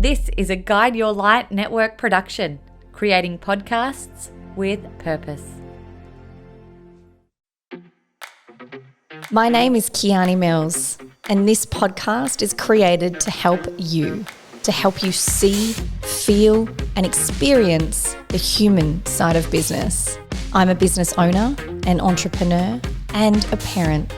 This is a Guide Your Light network production, creating podcasts with purpose. My name is Kiani Mills, and this podcast is created to help you see, feel, and experience the human side of business. I'm a business owner, an entrepreneur, and a parent.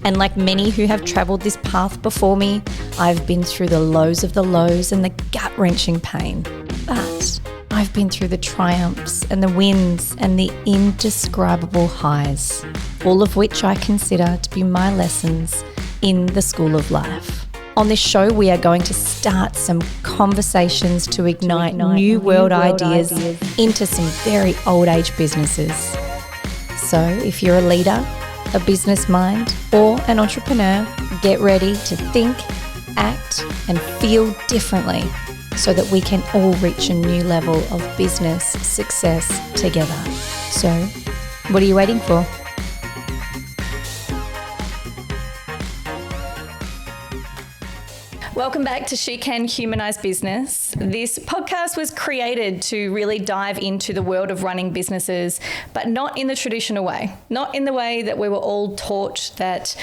And like many who have travelled this path before me, I've been through the lows of the lows and the gut-wrenching pain. But I've been through the triumphs and the wins and the indescribable highs, all of which I consider to be my lessons in the school of life. On this show, we are going to start some conversations to ignite new world ideas into some very old age businesses. So if you're a leader, a business mind, or an entrepreneur, get ready to think, act, and feel differently so that we can all reach a new level of business success together. So, what are you waiting for? Welcome back to She Can Humanise Business. This podcast was created to really dive into the world of running businesses, but not in the traditional way. Not in the way that we were all taught that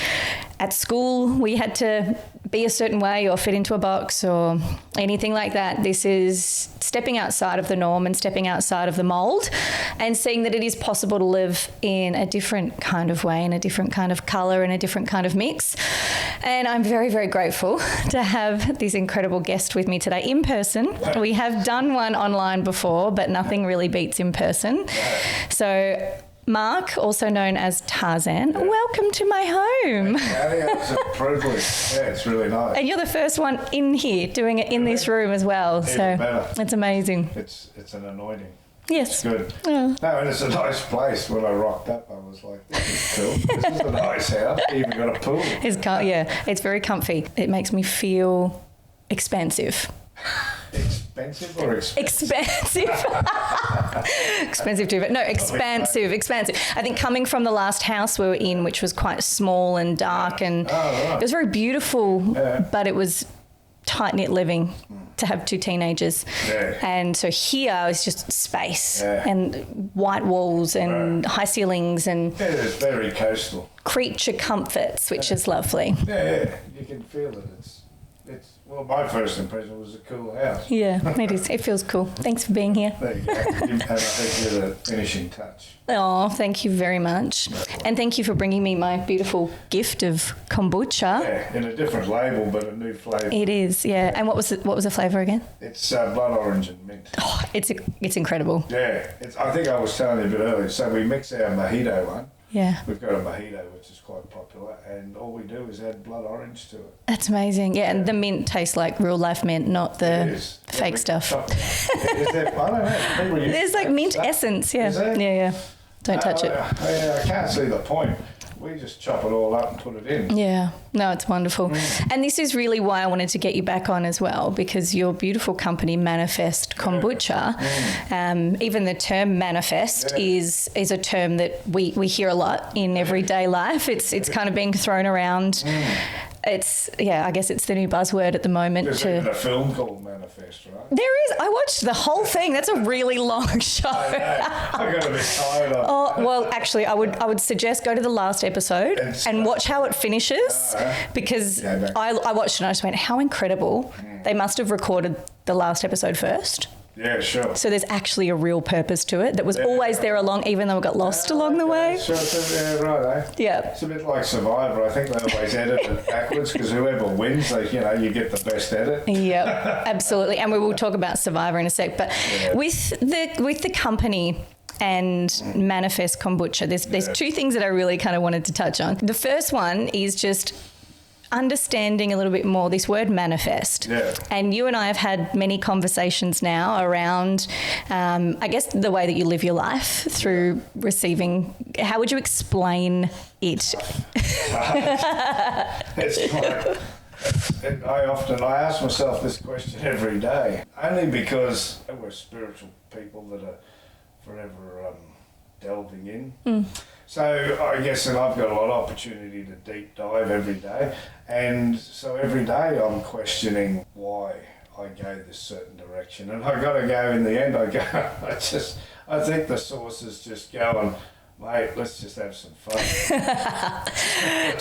at school we had to be a certain way or fit into a box or anything like that. This is stepping outside of the norm and stepping outside of the mold and seeing that it is possible to live in a different kind of way, in a different kind of colour, and a different kind of mix. And I'm very, very grateful to have this incredible guest with me today in person. We have done one online before, but nothing really beats in person. So Mark, also known as Tarzan, welcome to my home. It's a privilege. Yeah, it's really nice. And you're the first one in here doing it in this room as well. Even so better. It's amazing. It's an anointing. Yes. It's good. Oh. No, and it's a nice place. When I rocked up, I was like, this is cool. This is a nice house. Even got a pool. It's very comfy. It makes me feel expansive. Expensive or expensive? Expensive too, but no, expansive. I think coming from the last house we were in, which was quite small and dark, and it was very beautiful, but it was tight-knit living to have two teenagers. Yeah. And so here is just space and white walls and high ceilings and it's very coastal. creature comforts, which is lovely. Yeah, you can feel it. Well, my first impression was a cool house. Yeah, it is. It feels cool. Thanks for being here. There you go. And I think you're the finishing touch. Oh, thank you very much. And thank you for bringing me my beautiful gift of kombucha. Yeah, in a different label, but a new flavour. It is, yeah. And what was the flavour again? It's blood orange and mint. Oh, it's incredible. Yeah, I think I was telling you a bit earlier. So we mix our mojito one. Yeah. We've got a mojito, which is quite popular, and all we do is add blood orange to it. That's amazing. Yeah, and the mint tastes like real life mint, not the fake stuff. Is there, I don't know. People use There's like mint stuff. essence, yeah. Is there? Yeah. Don't touch it. I can't see the point. We just chop it all up and put it in. Yeah, no, it's wonderful. And this is really why I wanted to get you back on as well, because your beautiful company, Manifest Kombucha, even the term manifest is a term that we hear a lot in everyday life. It's kind of being thrown around. I guess it's the new buzzword at the moment. There's even a film called Manifest, right? There is. I watched the whole thing. That's a really long show. I got a bit tired of it. Oh, well, actually, I would suggest go to the last episode and watch how it finishes, because I watched it and I just went, how incredible. They must have recorded the last episode first. Yeah, sure. So there's actually a real purpose to it that was always there along, even though it got lost along the way. Sure, right, Yeah. It's a bit like Survivor. I think they always edit it backwards because whoever wins, you get the best edit. Yeah, absolutely. And we will talk about Survivor in a sec. But with the company and Manifest Kombucha, there's two things that I really kind of wanted to touch on. The first one is just understanding a little bit more this word manifest. Yeah. And you and I have had many conversations now around, I guess, the way that you live your life through receiving. How would you explain it? It's like, I ask myself this question every day, only because we're spiritual people that are forever delving in. So I guess that I've got a lot of opportunity to deep dive every day. And so every day I'm questioning why I go this certain direction, and I got to go in the end. I think the source is just going, mate, let's just have some fun.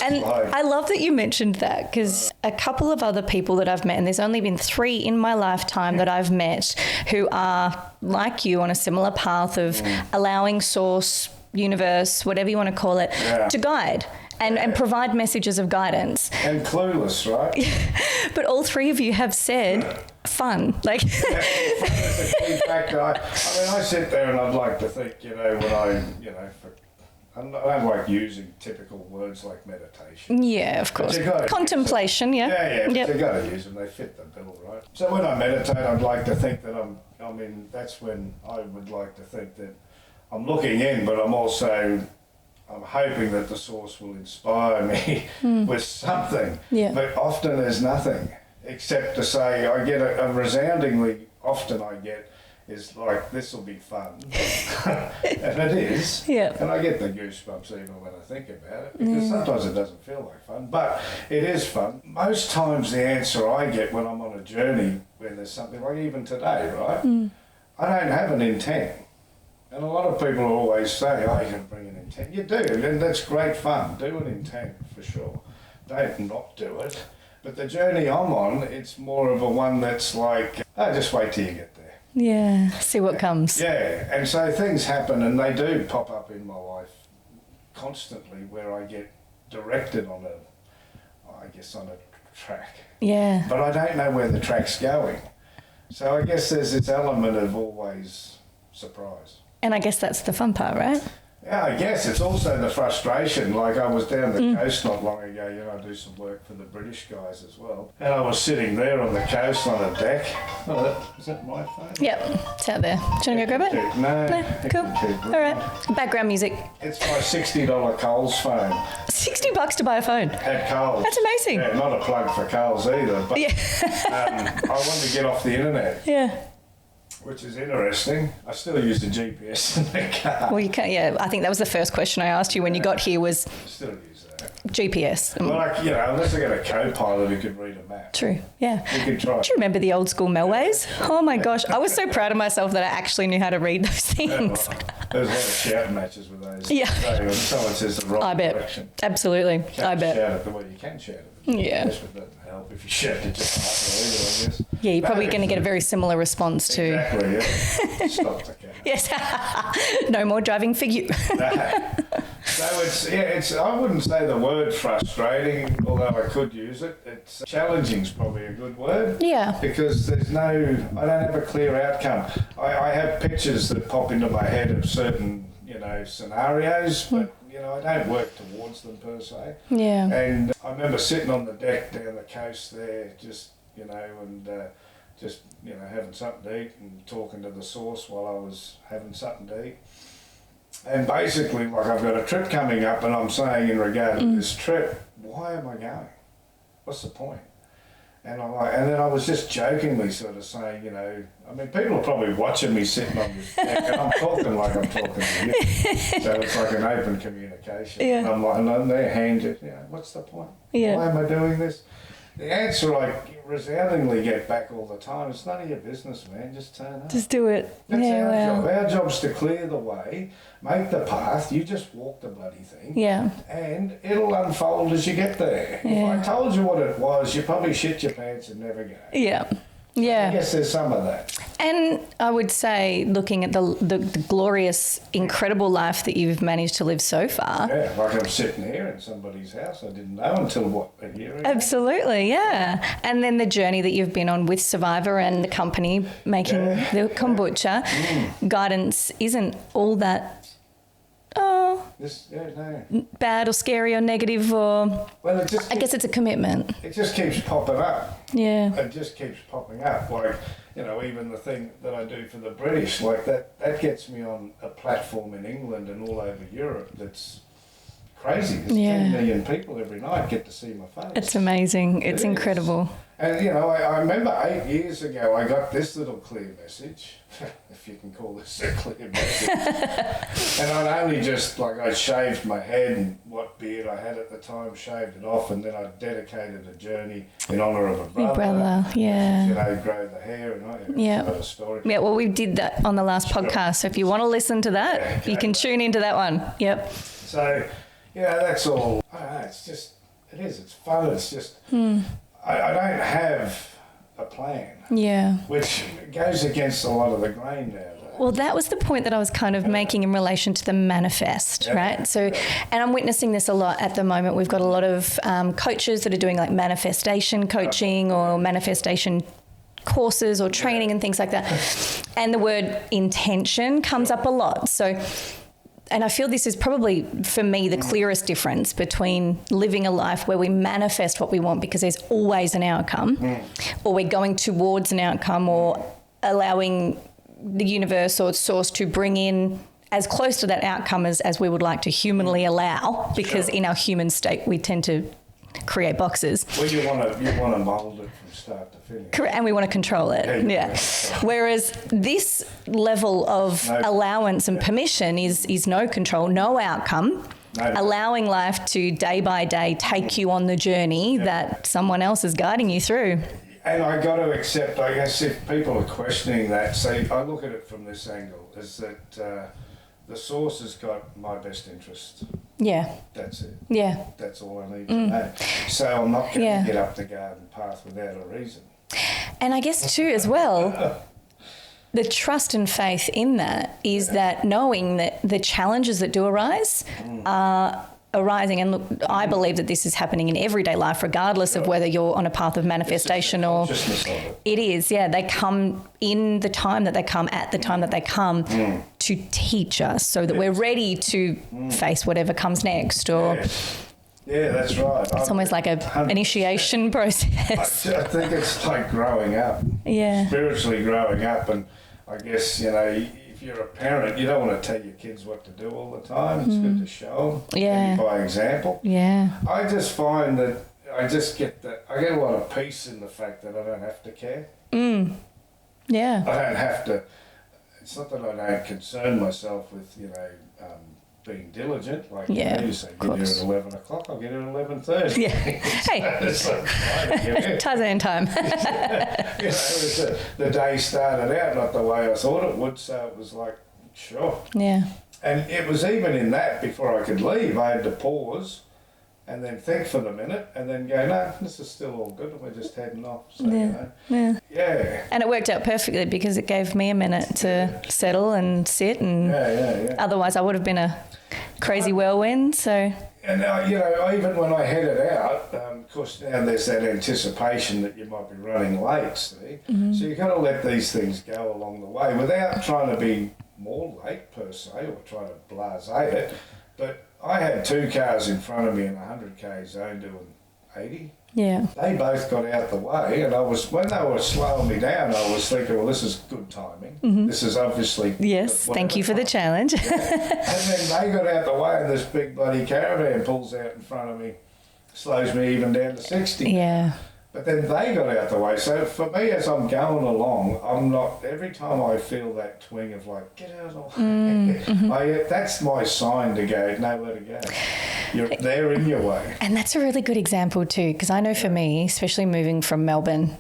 And I love that you mentioned that, because a couple of other people that I've met, and there's only been 3 in my lifetime that I've met who are like you on a similar path of allowing source, universe, whatever you want to call it, to guide and provide messages of guidance. And clueless, right? But all 3 of you have said fun. Like, fun is a key factor. I mean, I sit there and I'd like to think, when I don't like using typical words like meditation. Yeah, of course. Contemplation, yeah. Yeah, but you got to use them. They fit the bill, right? So when I meditate, I'd like to think that that's when I would like to think that I'm looking in, but I'm hoping that the source will inspire me with something. Yeah. But often there's nothing except to say, I get a resoundingly, often I get, is like, this will be fun. And it is. Yeah. And I get the goosebumps even when I think about it, because sometimes it doesn't feel like fun, but it is fun. Most times the answer I get when I'm on a journey where there's something, like even today, right? I don't have an intent. And a lot of people always say, oh, you can bring an intent. You do, and that's great fun. Do an intent, for sure. Don't not do it. But the journey I'm on, it's more of a one that's like, just wait till you get there. Yeah, see what comes. Yeah, and so things happen, and they do pop up in my life constantly where I get directed on a track. Yeah. But I don't know where the track's going. So I guess there's this element of always surprise. And I guess that's the fun part, right? Yeah, I guess it's also the frustration. Like, I was down the coast not long ago, I do some work for the British guys as well. And I was sitting there on the coast on a deck. Oh, is that my phone? Yep, it's out there. Do you want to go grab it? No. Cool. All right. Background music. It's my $60 Coles phone. $60 to buy a phone? At Coles. That's amazing. Yeah, not a plug for Coles either. But I wanted to get off the internet. Yeah. Which is interesting. I still use the GPS in the car. Well, you can't. Yeah, I think that was the first question I asked you when you got here was. I still use that. GPS. Well, unless I get a co-pilot who could read a map. True. Yeah. You could try. Do you remember the old school Melways? Oh my gosh, I was so proud of myself that I actually knew how to read those things. There was a lot of shouting matches with those. Yeah. So when someone says the wrong direction. Absolutely. I bet. Shout at the way you can shout at the GPS, but it doesn't help if you shout it just either, I guess. Yeah, you're probably going to get a very similar response to. Exactly, yeah. Stop the car. Yes. No more driving for you. So it's I wouldn't say the word frustrating, although I could use it. It's challenging is probably a good word. Yeah. Because I don't have a clear outcome. I have pictures that pop into my head of certain, scenarios, but I don't work towards them per se. Yeah. And I remember sitting on the deck down the coast there, just having something to eat and talking to the source while I was having something to eat. And basically, like, I've got a trip coming up, and I'm saying in regard to this trip, why am I going? What's the point? And then I was just jokingly sort of saying, people are probably watching me sitting on this deck, and I'm talking like I'm talking to you. So it's like an open communication. Yeah. And I'm like, and on their hand, what's the point? Yeah. Why am I doing this? The answer I resoundingly get back all the time, it's none of your business, man. Just turn up. Just do it. That's our job. Our job's to clear the way, make the path. You just walk the bloody thing. Yeah. And it'll unfold as you get there. Yeah. If I told you what it was, you probably shit your pants and never go. Yeah. Yeah. I guess there's some of that. And I would say, looking at the glorious, incredible life that you've managed to live so far. Yeah, like I'm sitting here in somebody's house I didn't know until, a year ago? Absolutely, yeah. And then the journey that you've been on with Survivor and the company making the kombucha. Guidance isn't all that bad or scary or negative or... Well, I guess it's a commitment. It just keeps popping up. Yeah. It just keeps popping up. Like, even the thing that I do for the British, like that gets me on a platform in England and all over Europe that's crazy. There's 10 million people every night get to see my face. It's amazing. It's incredible. And, I remember 8 years ago, I got this little clear message, if you can call this a clear message. And I'd only just, I shaved my head and what beard I had at the time, shaved it off, and then I dedicated a journey in honour of a brother. Your brother, yeah. Grow the hair and a story. Yeah, well, we did that on the last podcast, so if you want to listen to that, you can tune into that one. Yep. So, that's all. I don't know, it's fun, it's just... I don't have a plan. Yeah. Which goes against a lot of the grain nowadays. Well, that was the point that I was kind of making in relation to the manifest, right? So, and I'm witnessing this a lot at the moment. We've got a lot of coaches that are doing manifestation coaching or manifestation courses or training and things like that. And the word intention comes up a lot. So, and I feel this is probably, for me, the clearest difference between living a life where we manifest what we want because there's always an outcome, or we're going towards an outcome, or allowing the universe or source to bring in as close to that outcome as we would like to humanly allow, because in our human state we tend to create boxes. Well, you want to mould it from start to finish. Correct, and we want to control it. Yeah. Whereas this level of allowance and permission is no control, no outcome. Allowing life to day by day take you on the journey that someone else is guiding you through. And I got to accept, I guess, if people are questioning that, see, I look at it from this angle, is that the source has got my best interest. Yeah. That's it. Yeah. That's all I need to know. So I'm not going to get up the garden path without a reason. And I guess too, as well, the trust and faith in that is that knowing that the challenges that do arise are arising. And look, I believe that this is happening in everyday life, regardless of whether you're on a path of manifestation or... It is, they come in the time that they come, at the time that they come to teach us so that we're ready to face whatever comes next or... Yeah, that's right. It's almost like an initiation process. I think it's like growing up. Yeah. Spiritually growing up. And I guess, if you're a parent, you don't want to tell your kids what to do all the time. It's good to show them. Yeah. By example. Yeah. I just find that I get a lot of peace in the fact that I don't have to care. Yeah. I don't have to. It's not that I don't concern myself with, being diligent, like you say, get here at 11 o'clock, I'll get here at 11:30. Yeah. Hey, Tarzan time. The day started out not the way I thought it would, so it was like, sure. Yeah. And it was even in that, before I could leave, I had to pause and then think for the minute and then go, no, this is still all good, we're just heading off. So, yeah. And it worked out perfectly because it gave me a minute to settle and sit, and otherwise I would have been a crazy whirlwind. So. And even when I headed out, of course now there's that anticipation that you might be running late, see? So you've got to let these things go along the way without trying to be more late per se or trying to blasé it. But I had 2 cars in front of me in a 100k zone doing 80. Yeah. They both got out the way, and when they were slowing me down, I was thinking, well, this is good timing. This is obviously... Yes, thank you for the challenge. And then they got out the way, and this big bloody caravan pulls out in front of me, slows me even down to 60. Yeah. But then they got out the way. So for me, as I'm going along, I'm not... Every time I feel that twing of like, get out of the way, that's my sign to go, no, let it go. They're in your way. And that's a really good example too, because I know for me, especially moving from Melbourne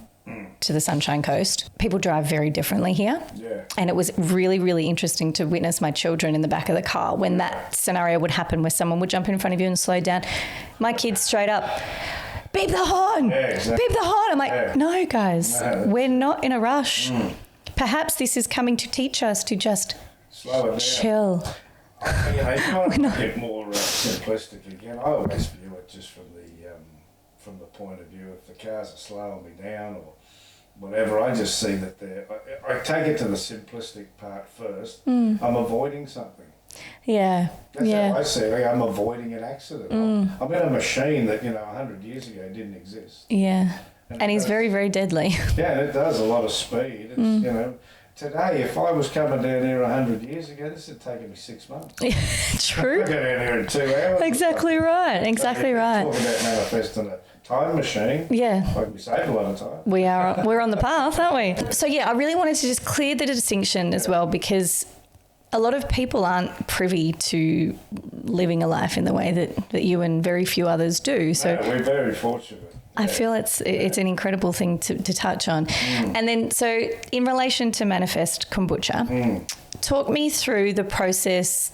to the Sunshine Coast, people drive very differently here. Yeah. And it was really, really interesting to witness my children in the back of the car when that scenario would happen where someone would jump in front of you and slow down. My kids straight up... beep the horn, beep the horn. I'm like, no, guys, we're not in a rush. Perhaps this is coming to teach us to just chill. You want to get more simplistic again. I always view it just from the point of view if the cars are slowing me down or whatever. I just see that I take it to the simplistic part first. I'm avoiding something. Yeah. That's how I see it. I'm avoiding an accident. I'm in a machine that, 100 years ago didn't exist. Yeah. And he's very, very deadly. Yeah, and it does a lot of speed. It's, today, if I was coming down here 100 years ago, this would take me 6 months. True. I go down here in 2 hours. Exactly right. Exactly right. Talking about manifesting a time machine. Yeah. Like we save a lot of time. We're on the path, aren't we? So yeah, I really wanted to just clear the distinction as well, because a lot of people aren't privy to living a life in the way that you and very few others do. So we're very fortunate. I feel it's an incredible thing to touch on. And then, so in relation to Manifest Kombucha, talk me through the process.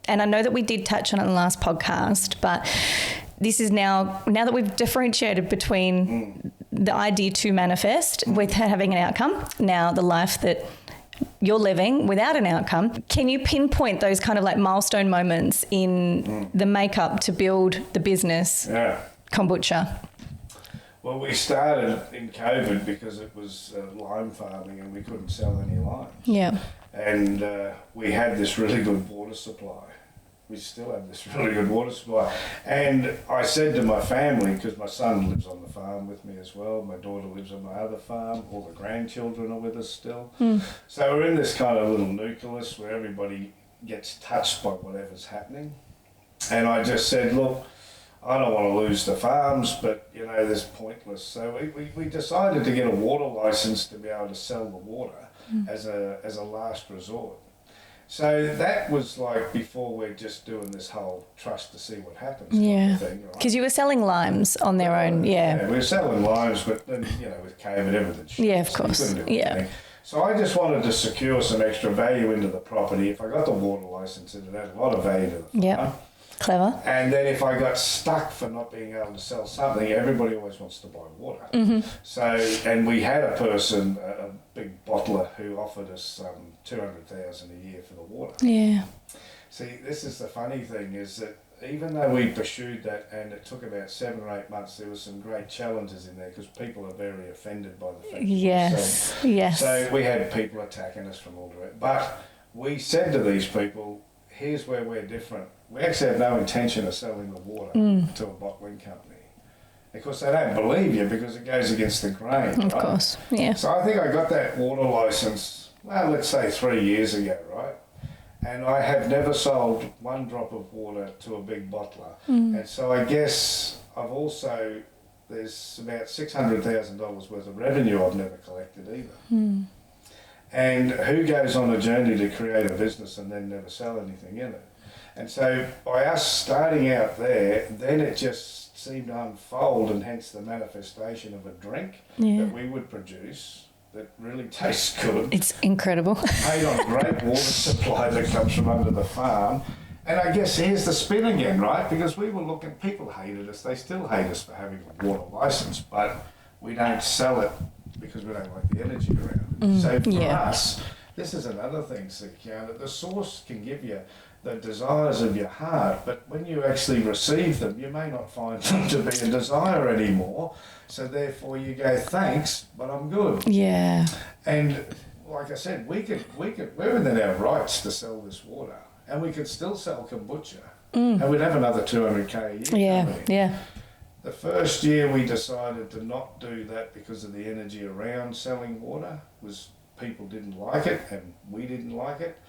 And I know that we did touch on it in the last podcast, but this is now that we've differentiated between the idea to manifest with having an outcome, now the life that you're living without an outcome. Can you pinpoint those kind of like milestone moments in the makeup to build the business kombucha? Well, we started in COVID because it was lime farming and we couldn't sell any limes. Yeah. And we had this really good water supply. We still have this really good water supply. And I said to my family, because my son lives on the farm with me as well, my daughter lives on my other farm, all the grandchildren are with us still. So we're in this kind of little nucleus where everybody gets touched by whatever's happening. And I just said, look, I don't want to lose the farms, but you know, this pointless. So we decided to get a water license to be able to sell the water as a last resort. So that was like before we're just doing this whole trust to see what happens kind of thing, right? Because you were selling limes on their own, we were selling limes, but then, you know, with COVID, everything. Yeah, of course. So I just wanted to secure some extra value into the property. If I got the water license, it would add a lot of value to the farm. Yeah, clever. And then if I got stuck for not being able to sell something, everybody always wants to buy water. So, and we had a person, a big bottler, who offered us $200,000 a year for the water. Yeah. See, this is the funny thing, is that even though we pursued that and it took about 7 or 8 months, there were some great challenges in there because people are very offended by the fact Yes. So we had people attacking us from all directions. But we said to these people, here's where we're different. We actually have no intention of selling the water to a bottling company. Of course, they don't believe you because it goes against the grain, Of course, yeah. So I think I got that water license, well, let's say 3 years ago, right? And I have never sold one drop of water to a big bottler. And so I guess I've also, there's about $600,000 worth of revenue I've never collected either. And who goes on a journey to create a business and then never sell anything in it? And so by us starting out there, then it just seemed to unfold, and hence the manifestation of a drink that we would produce that really tastes good. It's incredible. Made on great water supply that comes from under the farm. And I guess here's the spin again, right? Because we were looking, people hated us, they still hate us for having a water license, but we don't sell it because we don't like the energy around it. So for us, this is another thing, that the source can give you the desires of your heart, but when you actually receive them, you may not find them to be a desire anymore. So therefore you go, thanks, but I'm good. Yeah. And like I said, we're within our rights to sell this water, and we could still sell kombucha, and we'd have another $200K a year. Yeah. The first year we decided to not do that because of the energy around selling water, was people didn't like it and we didn't like it.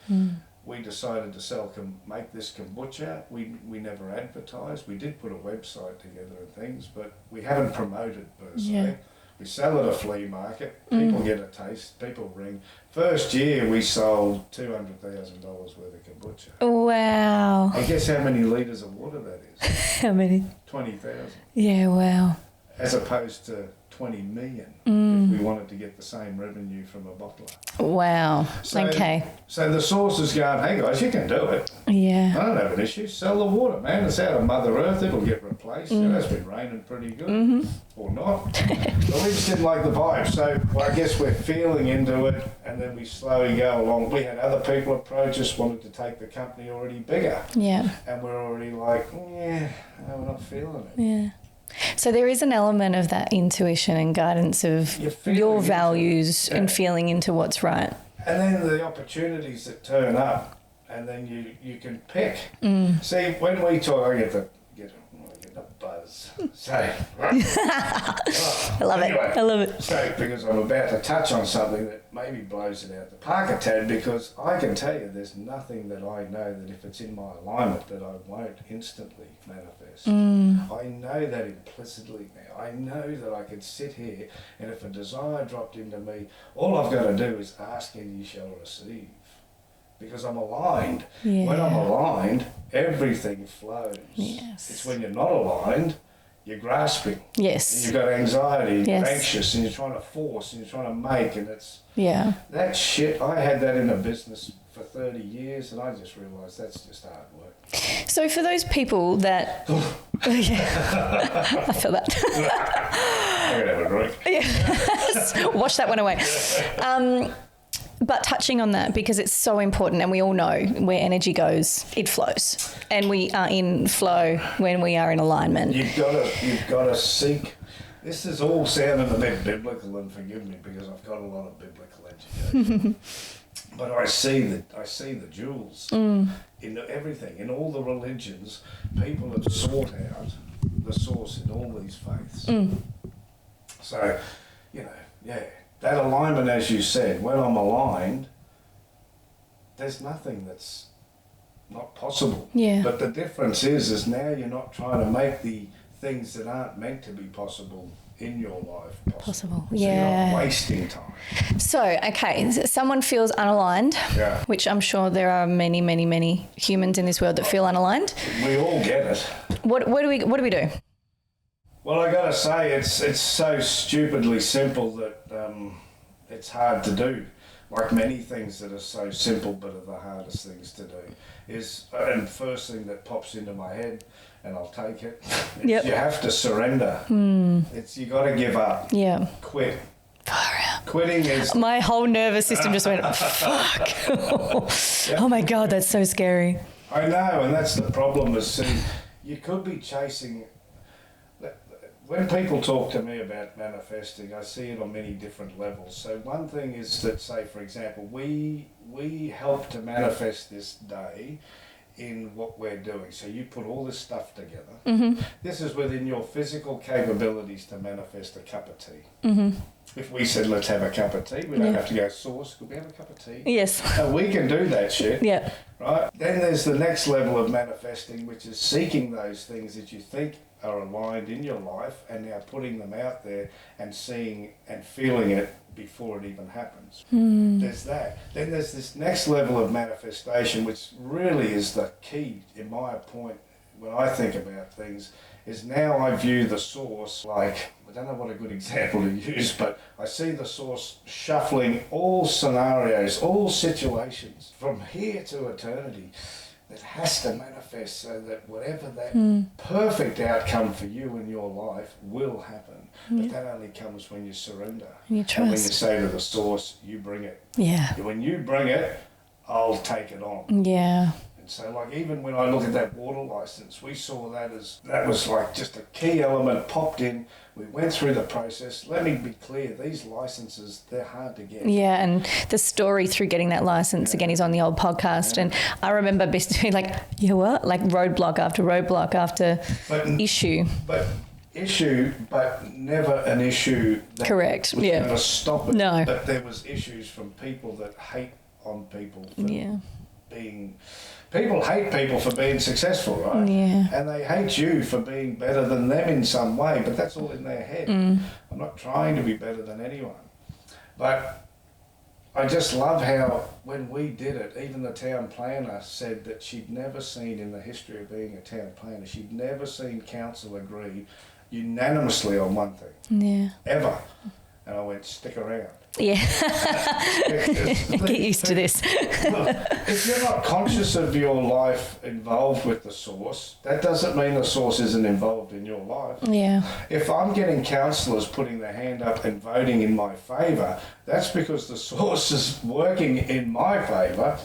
We decided to make this kombucha. We never advertised. We did put a website together and things, but we haven't promoted per se. We sell at a flea market. People get a taste. People ring. First year we sold $200,000 worth of kombucha. Wow. And guess how many litres of water that is? How many? 20,000. Yeah, wow. As opposed to 20 million if we wanted to get the same revenue from a bottler. Wow. Okay. So the source is going, hey guys, you can do it. Yeah. I don't have an issue. Sell the water, man. It's out of Mother Earth. It'll get replaced. You know, it's been raining pretty good. Or not. But we just didn't like the vibe. So I guess we're feeling into it, and then we slowly go along. We had other people approach us, wanted to take the company already bigger. Yeah. And we're already like, no, we're not feeling it. Yeah. So there is an element of that intuition and guidance of your values and feeling into what's right. And then the opportunities that turn up, and then you can pick. See, when we talk, I get the buzz. So, I love anyway, it. I love it. So, because I'm about to touch on something that maybe blows it out the park a tad, because I can tell you there's nothing that I know that if it's in my alignment that I won't instantly manifest. I know that implicitly now. I know that I could sit here and if a desire dropped into me, all I've got to do is ask and you shall receive. Because I'm aligned. Yeah. When I'm aligned, everything flows. Yes. It's when you're not aligned, you're grasping. Yes. And you've got anxiety, and Yes. you're anxious, and you're trying to force, and you're trying to make, and it's... Yeah. That shit, I had that in a business for 30 years, and I just realised that's just hard work. So for those people that... yeah, I feel that. I'm going to have a drink. Yes. Wash that one away. But touching on that, because it's so important, and we all know where energy goes, it flows. And we are in flow when we are in alignment. You've got to seek... This is all sounding a bit biblical, and forgive me because I've got a lot of biblical education. But I see the jewels in everything, in all the religions. People have sought out the source in all these faiths. So, that alignment, as you said, when I'm aligned, there's nothing that's not possible. Yeah. But the difference is now you're not trying to make the things that aren't meant to be possible in your life possible. So Yeah. you're not wasting time. So, okay, someone feels unaligned, Yeah. which I'm sure there are many, many, many humans in this world that feel unaligned. We all get it. What do we do? Well, I got to say, it's so stupidly simple that it's hard to do. Like many things that are so simple but are the hardest things to do. And first thing that pops into my head, and I'll take it, is you have to surrender. You got to give up. Yeah. Quit. Far out. Quitting is... My whole nervous system just went, fuck. Oh my God, that's so scary. I know, and that's the problem is, see, you could be chasing... When people talk to me about manifesting, I see it on many different levels. So one thing is that, say, for example, we help to manifest this day in what we're doing. So you put all this stuff together. This is within your physical capabilities to manifest a cup of tea. If we said, let's have a cup of tea, we don't have to go, source, could we have a cup of tea? Yes. We can do that shit. Yeah. Right? Then there's the next level of manifesting, which is seeking those things that you think are aligned in your life and now putting them out there and seeing and feeling it before it even happens. There's that. Then there's this next level of manifestation, which really is the key, in my point, when I think about things, is now I view the source like, I don't know what a good example to use, but I see the source shuffling all scenarios, all situations from here to eternity that has to manifest so that whatever that perfect outcome for you in your life will happen. But that only comes when you surrender. You And when you trust. say to the source, you bring it. Yeah. When you bring it, I'll take it on. Yeah. And so like even when I look at that water license, we saw that as, that was like just a key element popped in. We went through the process. Let me be clear, these licenses, they're hard to get. Yeah, and the story through getting that license, again, is on the old podcast. And I remember being like, you know what? Like roadblock after issue. But never an issue that Correct, was yeah. going to stop it. No. But there was issues from people that hate on people for being... People hate people for being successful, right? Yeah. And they hate you for being better than them in some way, but that's all in their head. I'm not trying to be better than anyone. But I just love how when we did it, even the town planner said that she'd never seen in the history of being a town planner, she'd never seen council agree unanimously on one thing. Yeah. Ever. And I went, stick around. Yeah. Get used to this. Look, if you're not conscious of your life involved with the source, that doesn't mean the source isn't involved in your life. Yeah. If I'm getting counsellors putting their hand up and voting in my favour, that's because the source is working in my favour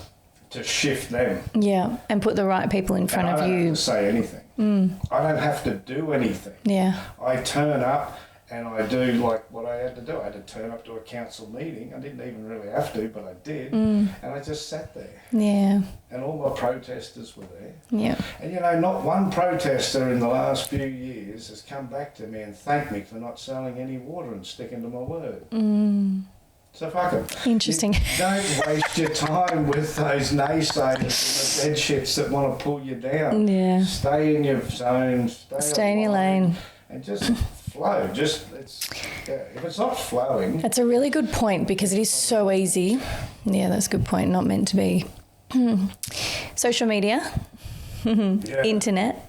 to shift them. Yeah. And put the right people in front And of I don't you. have to say anything. I don't have to do anything. Yeah. I turn up And I do like what I had to do. I had to turn up to a council meeting. I didn't even really have to, but I did. And I just sat there. Yeah. And all my protesters were there. Yeah. And you know, not one protester in the last few years has come back to me and thanked me for not selling any water and sticking to my word. So fuck it. Interesting. Don't waste your time with those naysayers and the dead shits that want to pull you down. Yeah. Stay in your zone. Stay in your lane. And just flow. If it's not flowing. That's a really good point, because it is so easy. Yeah, that's a good point. Not meant to be. Social media, internet,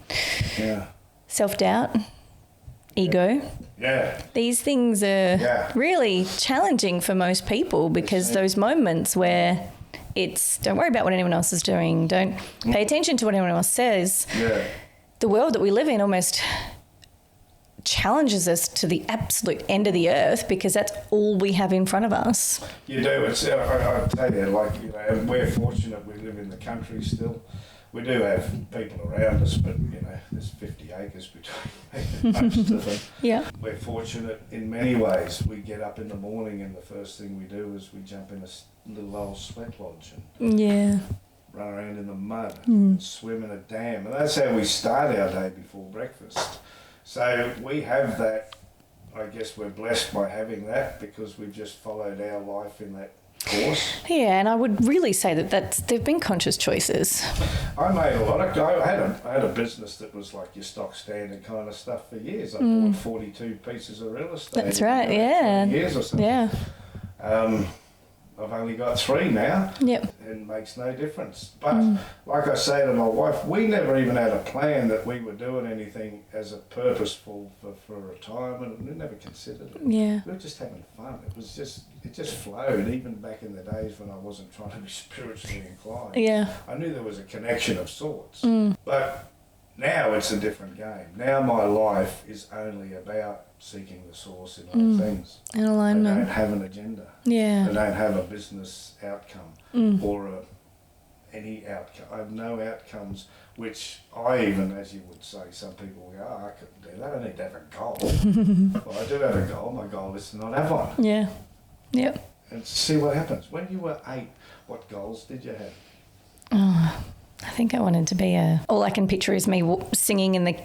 self-doubt, ego. Yeah. These things are really challenging for most people, because those moments where it's don't worry about what anyone else is doing, don't pay attention to what anyone else says. Yeah. The world that we live in almost challenges us to the absolute end of the earth, because that's all we have in front of us. You do. It's I tell you, like, you know, we're fortunate we live in the country still. We do have people around us, but you know, there's 50 acres between most of them. Yeah. We're fortunate in many ways. We get up in the morning and the first thing we do is we jump in a little old sweat lodge and run around in the mud and swim in a dam. And that's how we start our day before breakfast. So we have that. I guess we're blessed by having that, because we've just followed our life in that course. Yeah, and I would really say that they've been conscious choices. I made a lot of. I had a business that was like your stock standard kind of stuff for years. I bought 42 pieces of real estate. That's right. Yeah. Years or something. Yeah. I've only got 3 now. Yep. It makes no difference. But like I say to my wife, we never even had a plan that we were doing anything as a purposeful for retirement. We never considered it. Yeah. We were just having fun. It just flowed, even back in the days when I wasn't trying to be spiritually inclined. Yeah. I knew there was a connection of sorts. But now it's a different game. Now my life is only about seeking the source in all things. An alignment. They don't have an agenda. Yeah. They don't have a business outcome or any outcome. I have no outcomes, which I even, as you would say, some people go, I couldn't do that. I need to have a goal. Well, I do have a goal. My goal is to not have one. Yeah. Yep. And see what happens. When you were 8, what goals did you have? Oh, I think I wanted to be all I can picture is me singing in the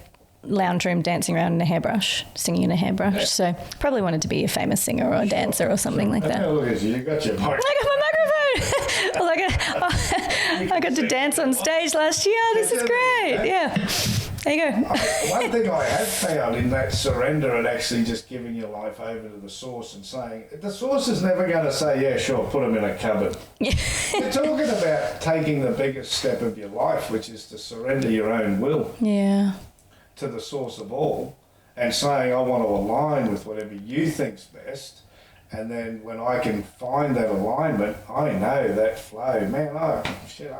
lounge room, dancing around in a hairbrush, singing in a hairbrush. Yeah. So probably wanted to be a famous singer or a dancer or something like that. Look at you, you got your microphone. I got my microphone. I got to dance on stage last year. This is great. Yeah. There you go. One thing I have found in that surrender and actually just giving your life over to the source and saying, the source is never going to say, yeah, sure, put them in a cupboard. Yeah. You're talking about taking the biggest step of your life, which is to surrender your own will. Yeah. To the source of all, and saying, I want to align with whatever you think's best. And then when I can find that alignment, I know that flow. Man, I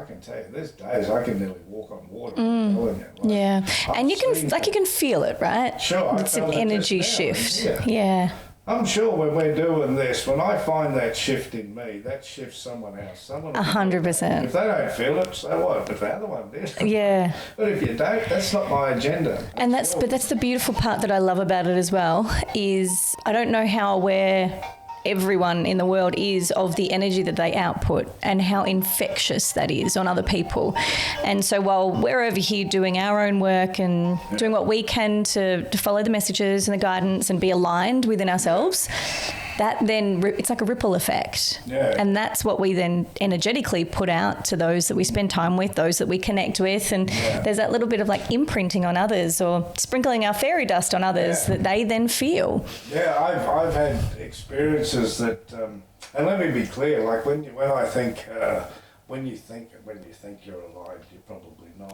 can tell you, there's days I can nearly walk on water. I'm telling you. Like, yeah, and you can feel it, right? Sure, it's an energy shift. Yeah. I'm sure when we're doing this, when I find that shift in me, that shifts someone else. 100%. If they don't feel it, so what? If the other one did. Yeah. But if you don't, that's not my agenda. But that's the beautiful part that I love about it as well, is I don't know how aware everyone in the world is of the energy that they output and how infectious that is on other people. And so while we're over here doing our own work and doing what we can to follow the messages and the guidance and be aligned within ourselves, that then it's like a ripple effect. Yeah. And that's what we then energetically put out to those that we spend time with, those that we connect with. And there's that little bit of like imprinting on others or sprinkling our fairy dust on others that they then feel. Yeah, I've had experiences that, and let me be clear, like when you think you're alive, you're probably not.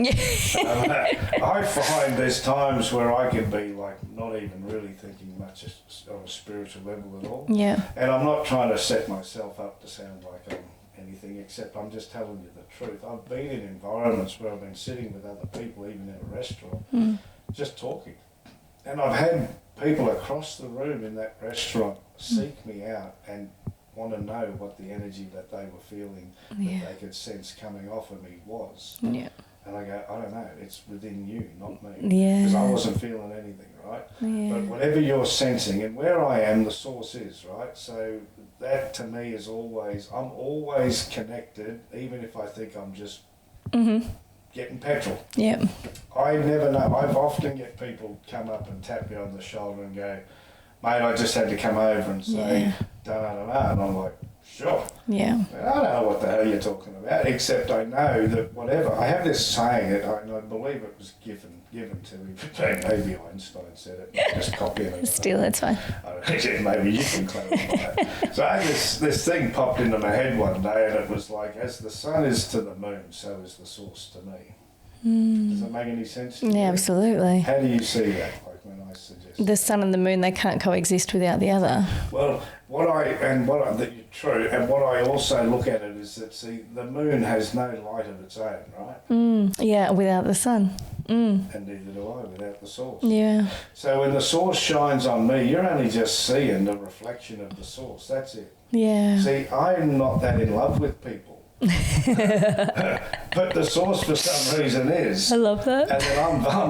I find there's times where I can be like not even really thinking much on a spiritual level at all. Yeah. And I'm not trying to set myself up to sound like I'm anything, except I'm just telling you the truth. I've been in environments where I've been sitting with other people, even in a restaurant, just talking. And I've had people across the room in that restaurant seek me out and want to know what the energy that they were feeling, that they could sense coming off of me was. Yeah. And I go, I don't know, it's within you, not me. Yeah. Because I wasn't feeling anything, right? Yeah. But whatever you're sensing, and where I am, the source is, right? So that to me is always, I'm always connected, even if I think I'm just getting petrol. Yep. I never know. I've often get people come up and tap me on the shoulder and go, mate, I just had to come over and say, da-da-da-da. And I'm like, sure. Yeah. I don't know what the hell you're talking about, except I know that whatever. I have this saying, and I believe it was given to me. Maybe Einstein said it, just copy it. Still, that's fine. I don't know, maybe you can clarify it. So I had this thing popped into my head one day, and it was like, as the sun is to the moon, so is the source to me. Does that make any sense to you? Yeah, absolutely. How do you see that, like when I suggest The sun and the moon, they can't coexist without the other. Well, that you're true, and what I also look at it is that, see, the moon has no light of its own, right? Yeah, without the sun. And neither do I without the source. Yeah. So when the source shines on me, you're only just seeing the reflection of the source. That's it. Yeah. See, I'm not that in love with people. But the source for some reason is. I love that. And then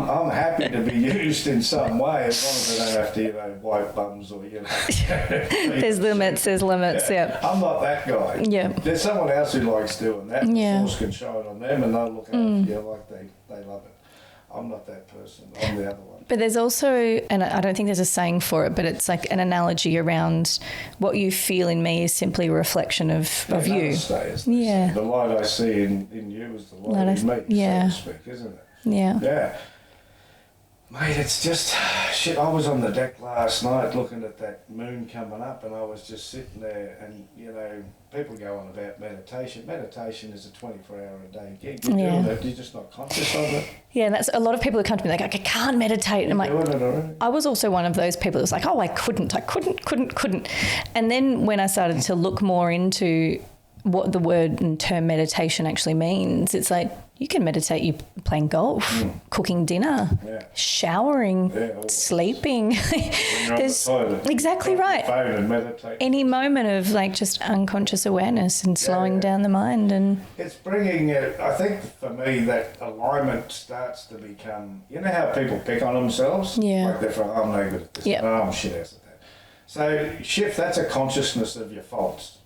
I'm happy to be used in some way, as long as I don't have to, wipe bums or, There's limits, yeah. I'm not that guy. Yeah. There's someone else who likes doing that. Yeah. The source can shine on them and they'll look after you like they love it. I'm not that person. I'm the other one. But there's also, and I don't think there's a saying for it, but it's like an analogy around what you feel in me is simply a reflection of you. Yeah. The light I see in you is the light in me, so to speak, isn't it? Yeah. Yeah. Mate, it's just, shit, I was on the deck last night looking at that moon coming up, and I was just sitting there, and, people go on about meditation. Meditation is a 24-hour-a-day gig. You're doing it, you're just not conscious of it. Yeah, and that's a lot of people who come to me like, I can't meditate. And I'm like, I was also one of those people that was like, I couldn't. And then when I started to look more into what the word and term meditation actually means, it's like, you can meditate, you playing golf, cooking dinner, showering, sleeping. There's exactly right. Phone and meditate. Any moment of just unconscious awareness and slowing down the mind, and it's bringing it. I think for me that alignment starts to become. You know how people pick on themselves? Yeah. Like they're from, I'm no good at this. Yep. No, I'm shit at that. So shift. That's a consciousness of your faults.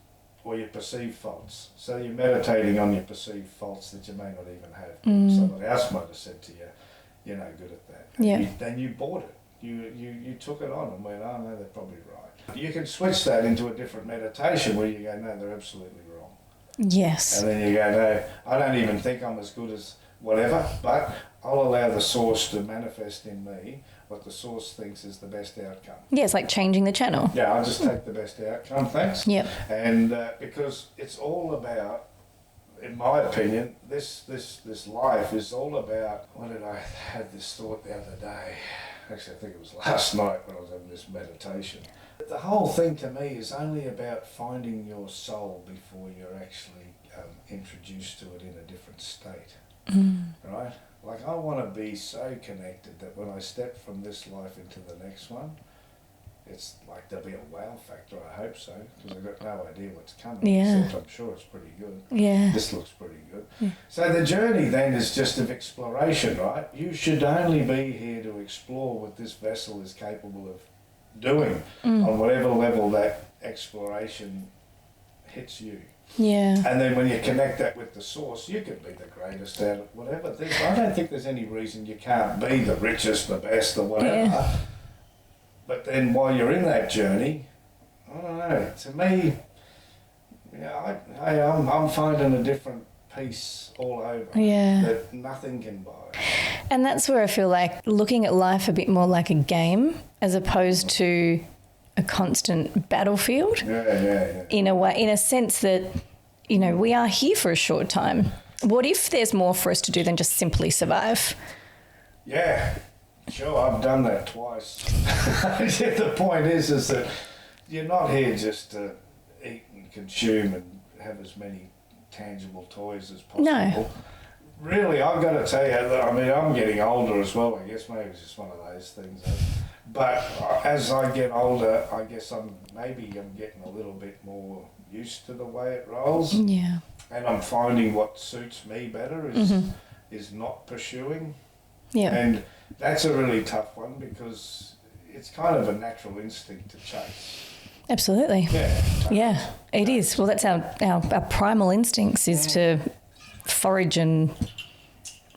Or your perceived faults. So you're meditating on your perceived faults that you may not even have. Somebody else might have said to you, you're no good at that. And then you bought it. You took it on and went, oh no, they're probably right. You can switch that into a different meditation where you go, no, they're absolutely wrong. yes. And then you go, no, I don't even think I'm as good as whatever, but I'll allow the source to manifest in me what the source thinks is the best outcome. Yeah, it's like changing the channel. Yeah, I'll just take the best outcome, thanks. Yep. And because it's all about, in my opinion, this life is all about, I had this thought the other day, actually I think it was last night when I was having this meditation. The whole thing to me is only about finding your soul before you're actually introduced to it in a different state, right? Like I want to be so connected that when I step from this life into the next one, it's like there'll be a wow factor, I hope so, because I've got no idea what's coming, except I'm sure it's pretty good. Yeah. This looks pretty good. Yeah. So the journey then is just of exploration, right? You should only be here to explore what this vessel is capable of doing on whatever level that exploration hits you. Yeah. And then when you connect that with the source, you can be the greatest at it, whatever. I don't think there's any reason you can't be the richest, the best, or whatever. Yeah. But then while you're in that journey, I don't know, to me, I'm finding a different peace all over that nothing can buy. And that's where I feel like looking at life a bit more like a game as opposed to a constant battlefield. Yeah. In a way, in a sense that, we are here for a short time. What if there's more for us to do than just simply survive? Yeah, sure, I've done that twice. The point is that you're not here just to eat and consume and have as many tangible toys as possible. No. Really, I've got to tell you, I'm getting older as well, I guess. Maybe it's just one of those things. But as I get older, I guess I'm getting a little bit more used to the way it rolls. Yeah. And I'm finding what suits me better is is not pursuing. Yeah. And that's a really tough one because it's kind of a natural instinct to chase. Absolutely. Yeah. Yeah, it is. Well, that's our primal instincts is to forage and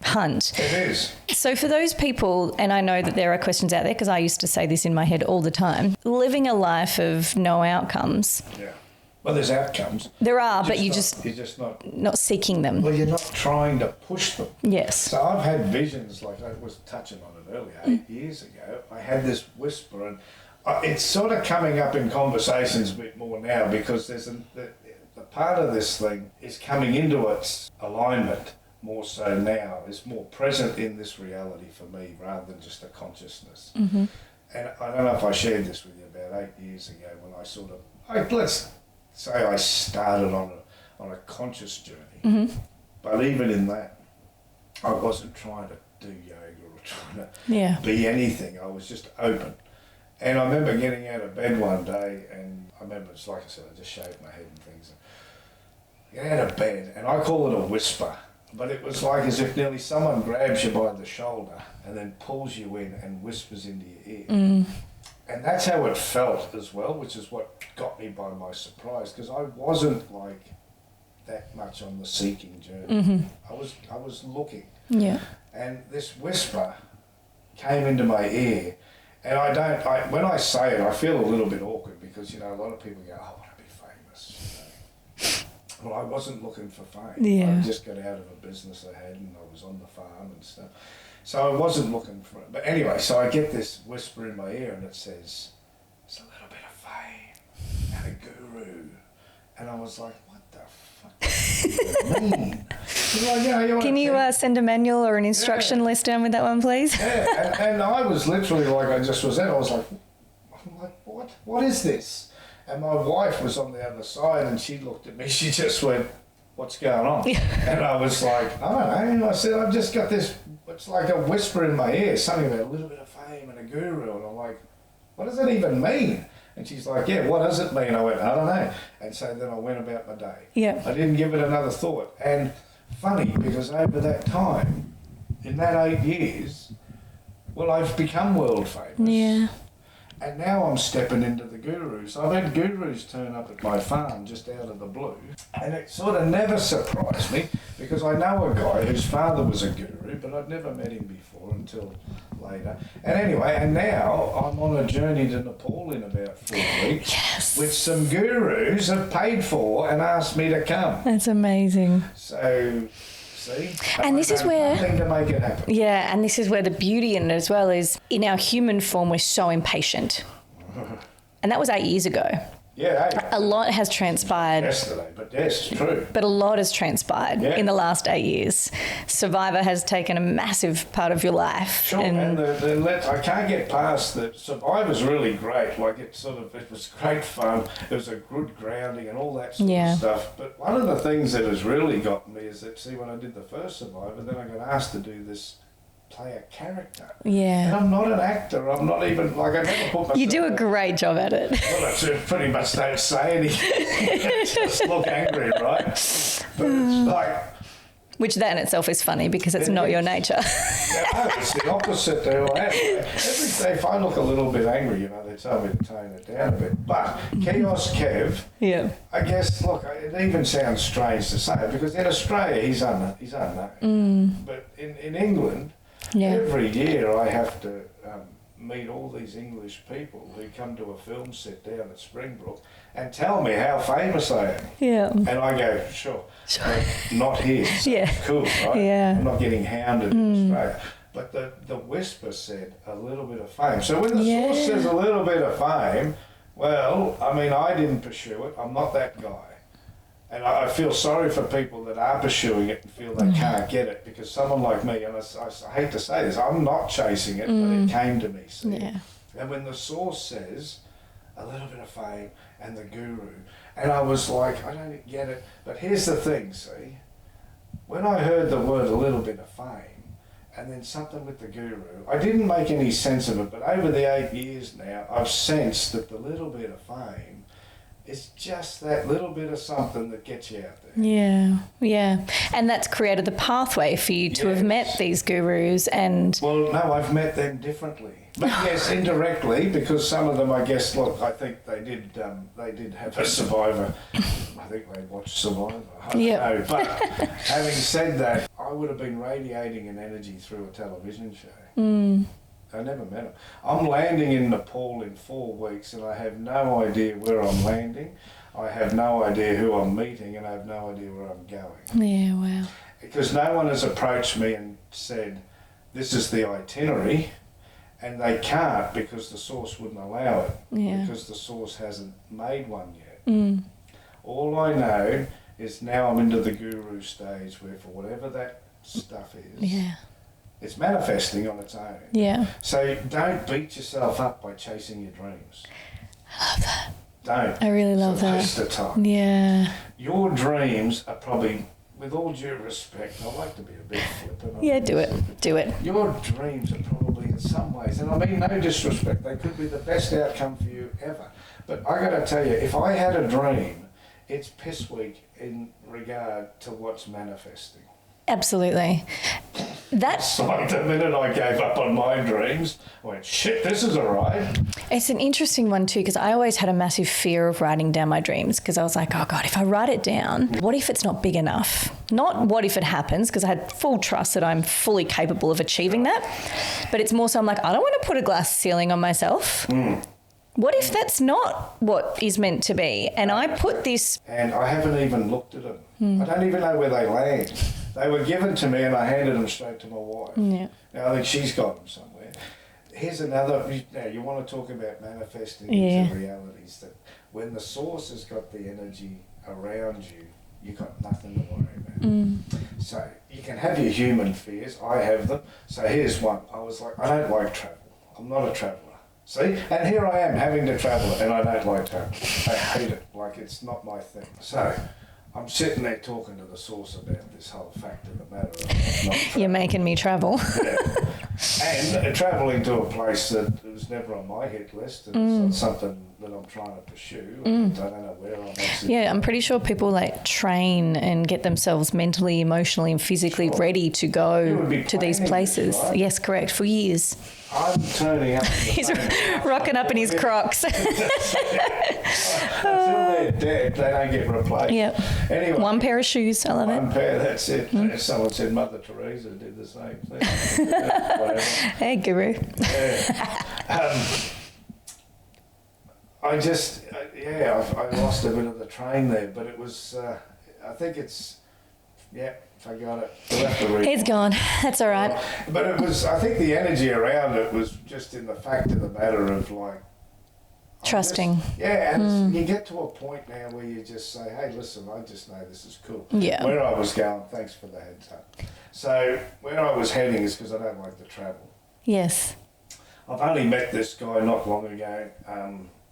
hunt. It is. So for those people, and I know that there are questions out there because I used to say this in my head all the time, living a life of no outcomes. Yeah. Well, there's outcomes. There are, but You're just not seeking them. Well, you're not trying to push them. Yes. So I've had visions, like I was touching on it earlier, 8 years ago. I had this whisper, and it's sort of coming up in conversations a bit more now because there's the part of this thing is coming into its alignment more so now. It's more present in this reality for me rather than just a consciousness. Mm-hmm. And I don't know if I shared this with you about 8 years ago when I sort of, let's say I started on a conscious journey. Mm-hmm. But even in that, I wasn't trying to do yoga or trying to be anything. I was just open. And I remember getting out of bed one day, and I remember, it's like I said, I just shaved my head and things. Get out of bed, and I call it a whisper, but it was like as if nearly someone grabs you by the shoulder and then pulls you in and whispers into your ear. Mm. And that's how it felt as well, which is what got me by my surprise, because I wasn't like that much on the seeking journey. Mm-hmm. I was looking. Yeah. And this whisper came into my ear. And when I say it, I feel a little bit awkward because, a lot of people go, I want to be famous. Well, I wasn't looking for fame. Yeah. I just got out of a business I had and I was on the farm and stuff. So I wasn't looking for it. But anyway, so I get this whisper in my ear and it says, there's a little bit of fame and a guru. And I was like, what the fuck does that mean? Like, Can you send a manual or an instruction list down with that one, please? Yeah, and I was literally like, I just was there. I was like, what is this? And my wife was on the other side and she looked at me. She just went, what's going on? And I was like, I don't know. I said, I've just got this, it's like a whisper in my ear, something about a little bit of fame and a guru. And I'm like, what does that even mean? And she's like, yeah, what does it mean? I went, I don't know. And so then I went about my day. Yeah. I didn't give it another thought. And funny, because over that time, in that 8 years, well, I've become world famous. Yeah. And now I'm stepping into the gurus. I've had gurus turn up at my farm just out of the blue. And it sort of never surprised me because I know a guy whose father was a guru, but I'd never met him before until later. And anyway, and now I'm on a journey to Nepal in about 4 weeks, Yes. which some gurus have paid for and asked me to come. That's amazing. So, see? And this is where... Nothing to make it happen. Yeah, and this is where the beauty in it as well is in our human form, we're so impatient. And that was 8 years ago. Yeah, hey. A lot has transpired. Yesterday, but yes, it's true. But a lot has transpired in the last 8 years. Survivor has taken a massive part of your life. Sure, and I can't get past the Survivor's really great. Like it was great fun. It was a good grounding and all that sort of stuff. But one of the things that has really gotten me is that, see, when I did the first Survivor, then I got asked to do this, play a character. Yeah. And I'm not an actor. I'm not even, like, I never put myself... You do a great job at it. Well, I pretty much don't say anything. Just look angry, right? But it's like... Which that in itself is funny because it's not your nature. Yeah, no, it's the opposite to who I am. Every day, if I look a little bit angry, they tell me to tone it down a bit. But Chaos Kev, I guess, look, it even sounds strange to say it because in Australia he's unknown. But in England, every year I have to meet all these English people who come to a film set down at Springbrook and tell me how famous I am. Yeah. And I go, sure. Not here. So cool, right? Yeah. I'm not getting hounded in Australia. But the whisper said a little bit of fame. So when the source says a little bit of fame, well, I mean, I didn't pursue it. I'm not that guy. And I feel sorry for people that are pursuing it and feel they can't get it because someone like me, and I hate to say this, I'm not chasing it, but it came to me. See? Yeah. And when the source says a little bit of fame and the guru, and I was like, I don't get it. But here's the thing, see, when I heard the word a little bit of fame and then something with the guru, I didn't make any sense of it, but over the 8 years now, I've sensed that the little bit of fame It's just that little bit of something that gets you out there. Yeah. And that's created the pathway for you to have met these gurus and... Well, no, I've met them differently. But yes, indirectly, because some of them, I guess, look, I think they did have a Survivor. I think they watched Survivor. I don't know. But having said that, I would have been radiating an energy through a television show. I never met them. I'm landing in Nepal in 4 weeks and I have no idea where I'm landing. I have no idea who I'm meeting and I have no idea where I'm going. Yeah, wow. Because no one has approached me and said, this is the itinerary, and they can't because the source wouldn't allow it, because the source hasn't made one yet. All I know is now I'm into the guru stage where for whatever that stuff is, it's manifesting on its own. Yeah. So don't beat yourself up by chasing your dreams. I love that. Don't. I really love that. It's a waste of time. Yeah. Your dreams are probably, with all due respect, I like to be a bit flippant. Yeah, do it. Your dreams are probably in some ways, and I mean no disrespect, they could be the best outcome for you ever. But I got to tell you, if I had a dream, it's piss weak in regard to what's manifesting. Absolutely. That's like the minute I gave up on my dreams, I went, shit, this is all right. It's an interesting one too, because I always had a massive fear of writing down my dreams, because I was like, oh God, if I write it down, what if it's not big enough? Not what if it happens, because I had full trust that I'm fully capable of achieving that. But it's more so I'm like, I don't want to put a glass ceiling on myself. What if that's not what is meant to be? And I put this... And I haven't even looked at them. I don't even know where they land. They were given to me and I handed them straight to my wife. Yeah. Now I think she's got them somewhere. Here's another... Now you want to talk about manifesting into realities, that when the source has got the energy around you, you've got nothing to worry about. So you can have your human fears. I have them. So here's one. I was like, I don't like travel. I'm not a traveller. See? And here I am having to travel and I don't like travel. I hate it. Like, it's not my thing. So I'm sitting there talking to the source about this whole fact of the matter of not You're making me travel. And travelling to a place that was never on my hit list, and it's not something that I'm trying to pursue. And I don't know where I'm actually. Yeah, I'm pretty sure people like train and get themselves mentally, emotionally and physically ready to go to these places. This, right? Yes, correct, for years. I'm turning up. He's rocking up in his Crocs. Until they're dead, they don't get replaced. Yep. Anyway, one pair of shoes. I love it. One pair, that's it. Someone said Mother Teresa did the same thing. Whatever. Hey, guru. I just, I lost a bit of the train there, but it was, I think it's, I got it. We'll have to read. It's gone. That's all right. But it was, I think the energy around it was just in the fact of the matter of like, trusting. And you get to a point now where you just say, hey, listen, I just know this is cool. Yeah. Where I was going, thanks for the heads up. So where I was heading is because I don't like to travel. Yes. I've only met this guy not long ago.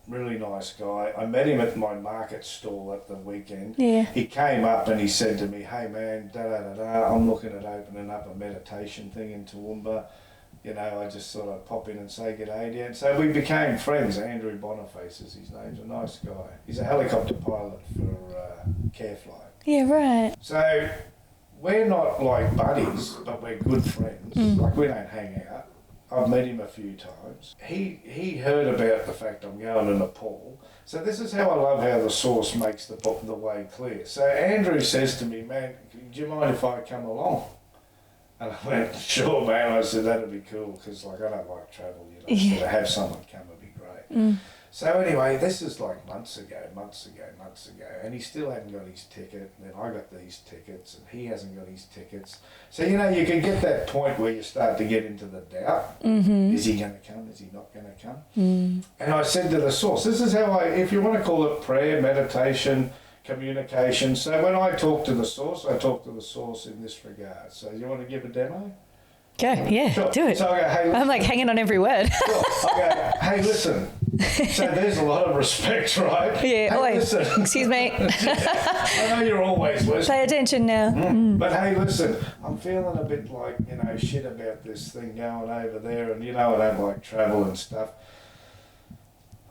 Really nice guy. I met him at my market stall at the weekend. Yeah. He came up and he said to me, hey man, I'm looking at opening up a meditation thing in Toowoomba. You know, I just sort of pop in and say g'day to you. And so we became friends. Andrew Boniface is his name. He's a nice guy. He's a helicopter pilot for Carefly. Yeah, right. So we're not like buddies, but we're good friends. Like we don't hang out. I've met him a few times. He heard about the fact I'm going to Nepal. So this is how I love how the source makes the way clear. So Andrew says to me, man, do you mind if I come along? And I went, sure, man. I said, that'd be cool, because like I don't like travel, you know, so to have someone come would be great. So anyway, this is like months ago, and he still hadn't got his ticket, and then I got these tickets, and he hasn't got his tickets. So, you know, you can get that point where you start to get into the doubt. Is he going to come? Is he not going to come? And I said to the source, this is how if you want to call it prayer, meditation, communication. So when I talk to the source, I talk to the source in this regard. So you want to give a demo? Go, yeah, sure. do it. So I go, hey, I'm like hanging on every word. Sure. I go, hey, listen. So there's a lot of respect, right? Yeah, hey, listen. Excuse me. I know you're always listening. Pay attention now. But hey, listen, I'm feeling a bit like, you know, shit about this thing going over there, and you know I don't like travel and stuff.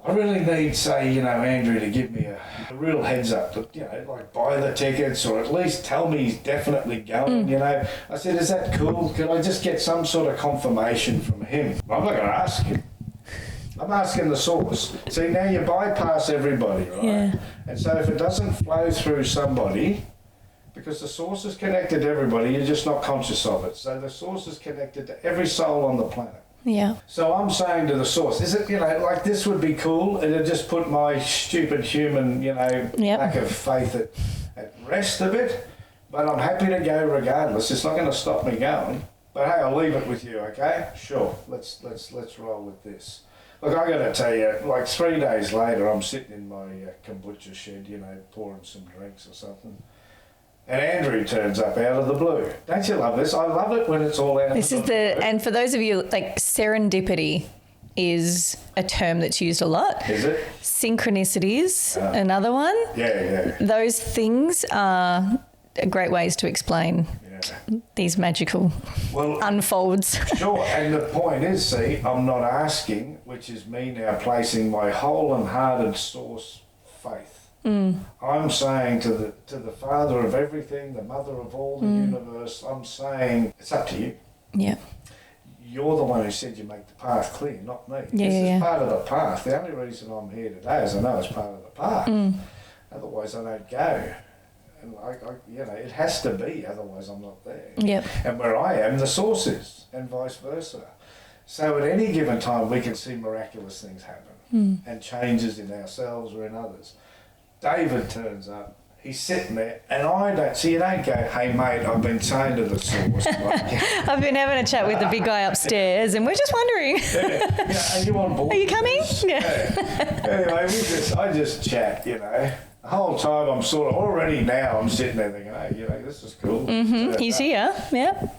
I really need, say, Andrew to give me a real heads up, that, like buy the tickets or at least tell me he's definitely going, I said, is that cool? Can I just get some sort of confirmation from him? I'm not going to ask him. I'm asking the source. See, now you bypass everybody, right? Yeah. And so if it doesn't flow through somebody, because the source is connected to everybody, you're just not conscious of it. So the source is connected to every soul on the planet. Yeah. So I'm saying to the source, is it, like this would be cool? It'd just put my stupid human, lack of faith at rest a bit. But I'm happy to go regardless. It's not going to stop me going. But hey, I'll leave it with you, okay? Sure. Let's roll with this. Look, I got to tell you, like 3 days later, I'm sitting in my kombucha shed, pouring some drinks or something. And Andrew turns up out of the blue. Don't you love this? I love it when it's all out This of is the blue. and for those of you, like serendipity is a term that's used a lot. Is it? Synchronicities, another one. Yeah. Those things are great ways to explain these magical unfolds. Sure, and the point is, see, I'm not asking, which is me now placing my whole and hearted source faith. I'm saying to the Father of everything, the Mother of all the universe, I'm saying it's up to you. Yeah. You're the one who said you make the path clear, not me. Yeah, this yeah. is part of the path. The only reason I'm here today is I know it's part of the path. Otherwise I don't go. And it has to be, otherwise I'm not there. Yep. And where I am, the source is, and vice versa. So at any given time, we can see miraculous things happen and changes in ourselves or in others. David turns up, he's sitting there, and I don't, so you don't go, hey mate, I've been saying to the source. I've been having a chat with the big guy upstairs and we're just wondering. Are you on board? Are you coming? Yeah. Anyway, I just chat, The whole time I'm sort of already now I'm sitting there thinking, hey, this is cool. He's here. Yeah.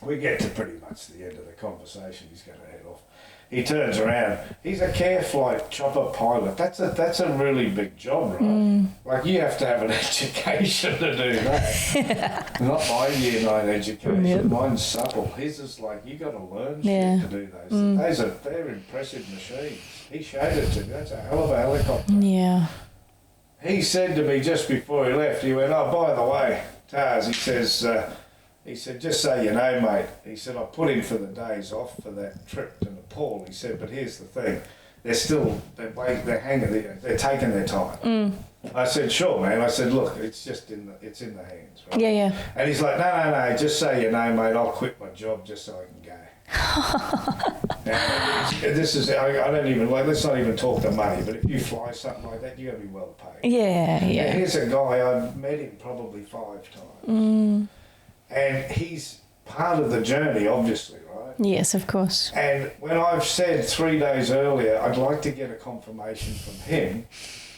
We get to pretty much the end of the conversation. He's going to head off. He turns around. He's a care flight chopper pilot. That's a really big job, right? Like you have to have an education to do that. Not my year 9 education. Yep. Mine's supple. His is like you got to learn shit to do those. They're impressive machines. He showed it to me. That's a hell of a helicopter. Yeah. He said to me just before he left, he went, oh, by the way, Tars, he said, just so you know, mate, he said, I put in for the days off for that trip to Nepal. He said, but here's the thing, they're hanging there, they're taking their time. I said, sure, man. I said, look, it's in the hands, right? Yeah. And he's like, no, just so you know, mate, I'll quit my job just so I can go. Now, this is, I don't even, let's not even talk the money, but if you fly something like that, you're going to be well paid. Yeah. Now, here's a guy, I've met him probably 5 times. And he's part of the journey, obviously, right? Yes, of course. And when I've said 3 days earlier, I'd like to get a confirmation from him,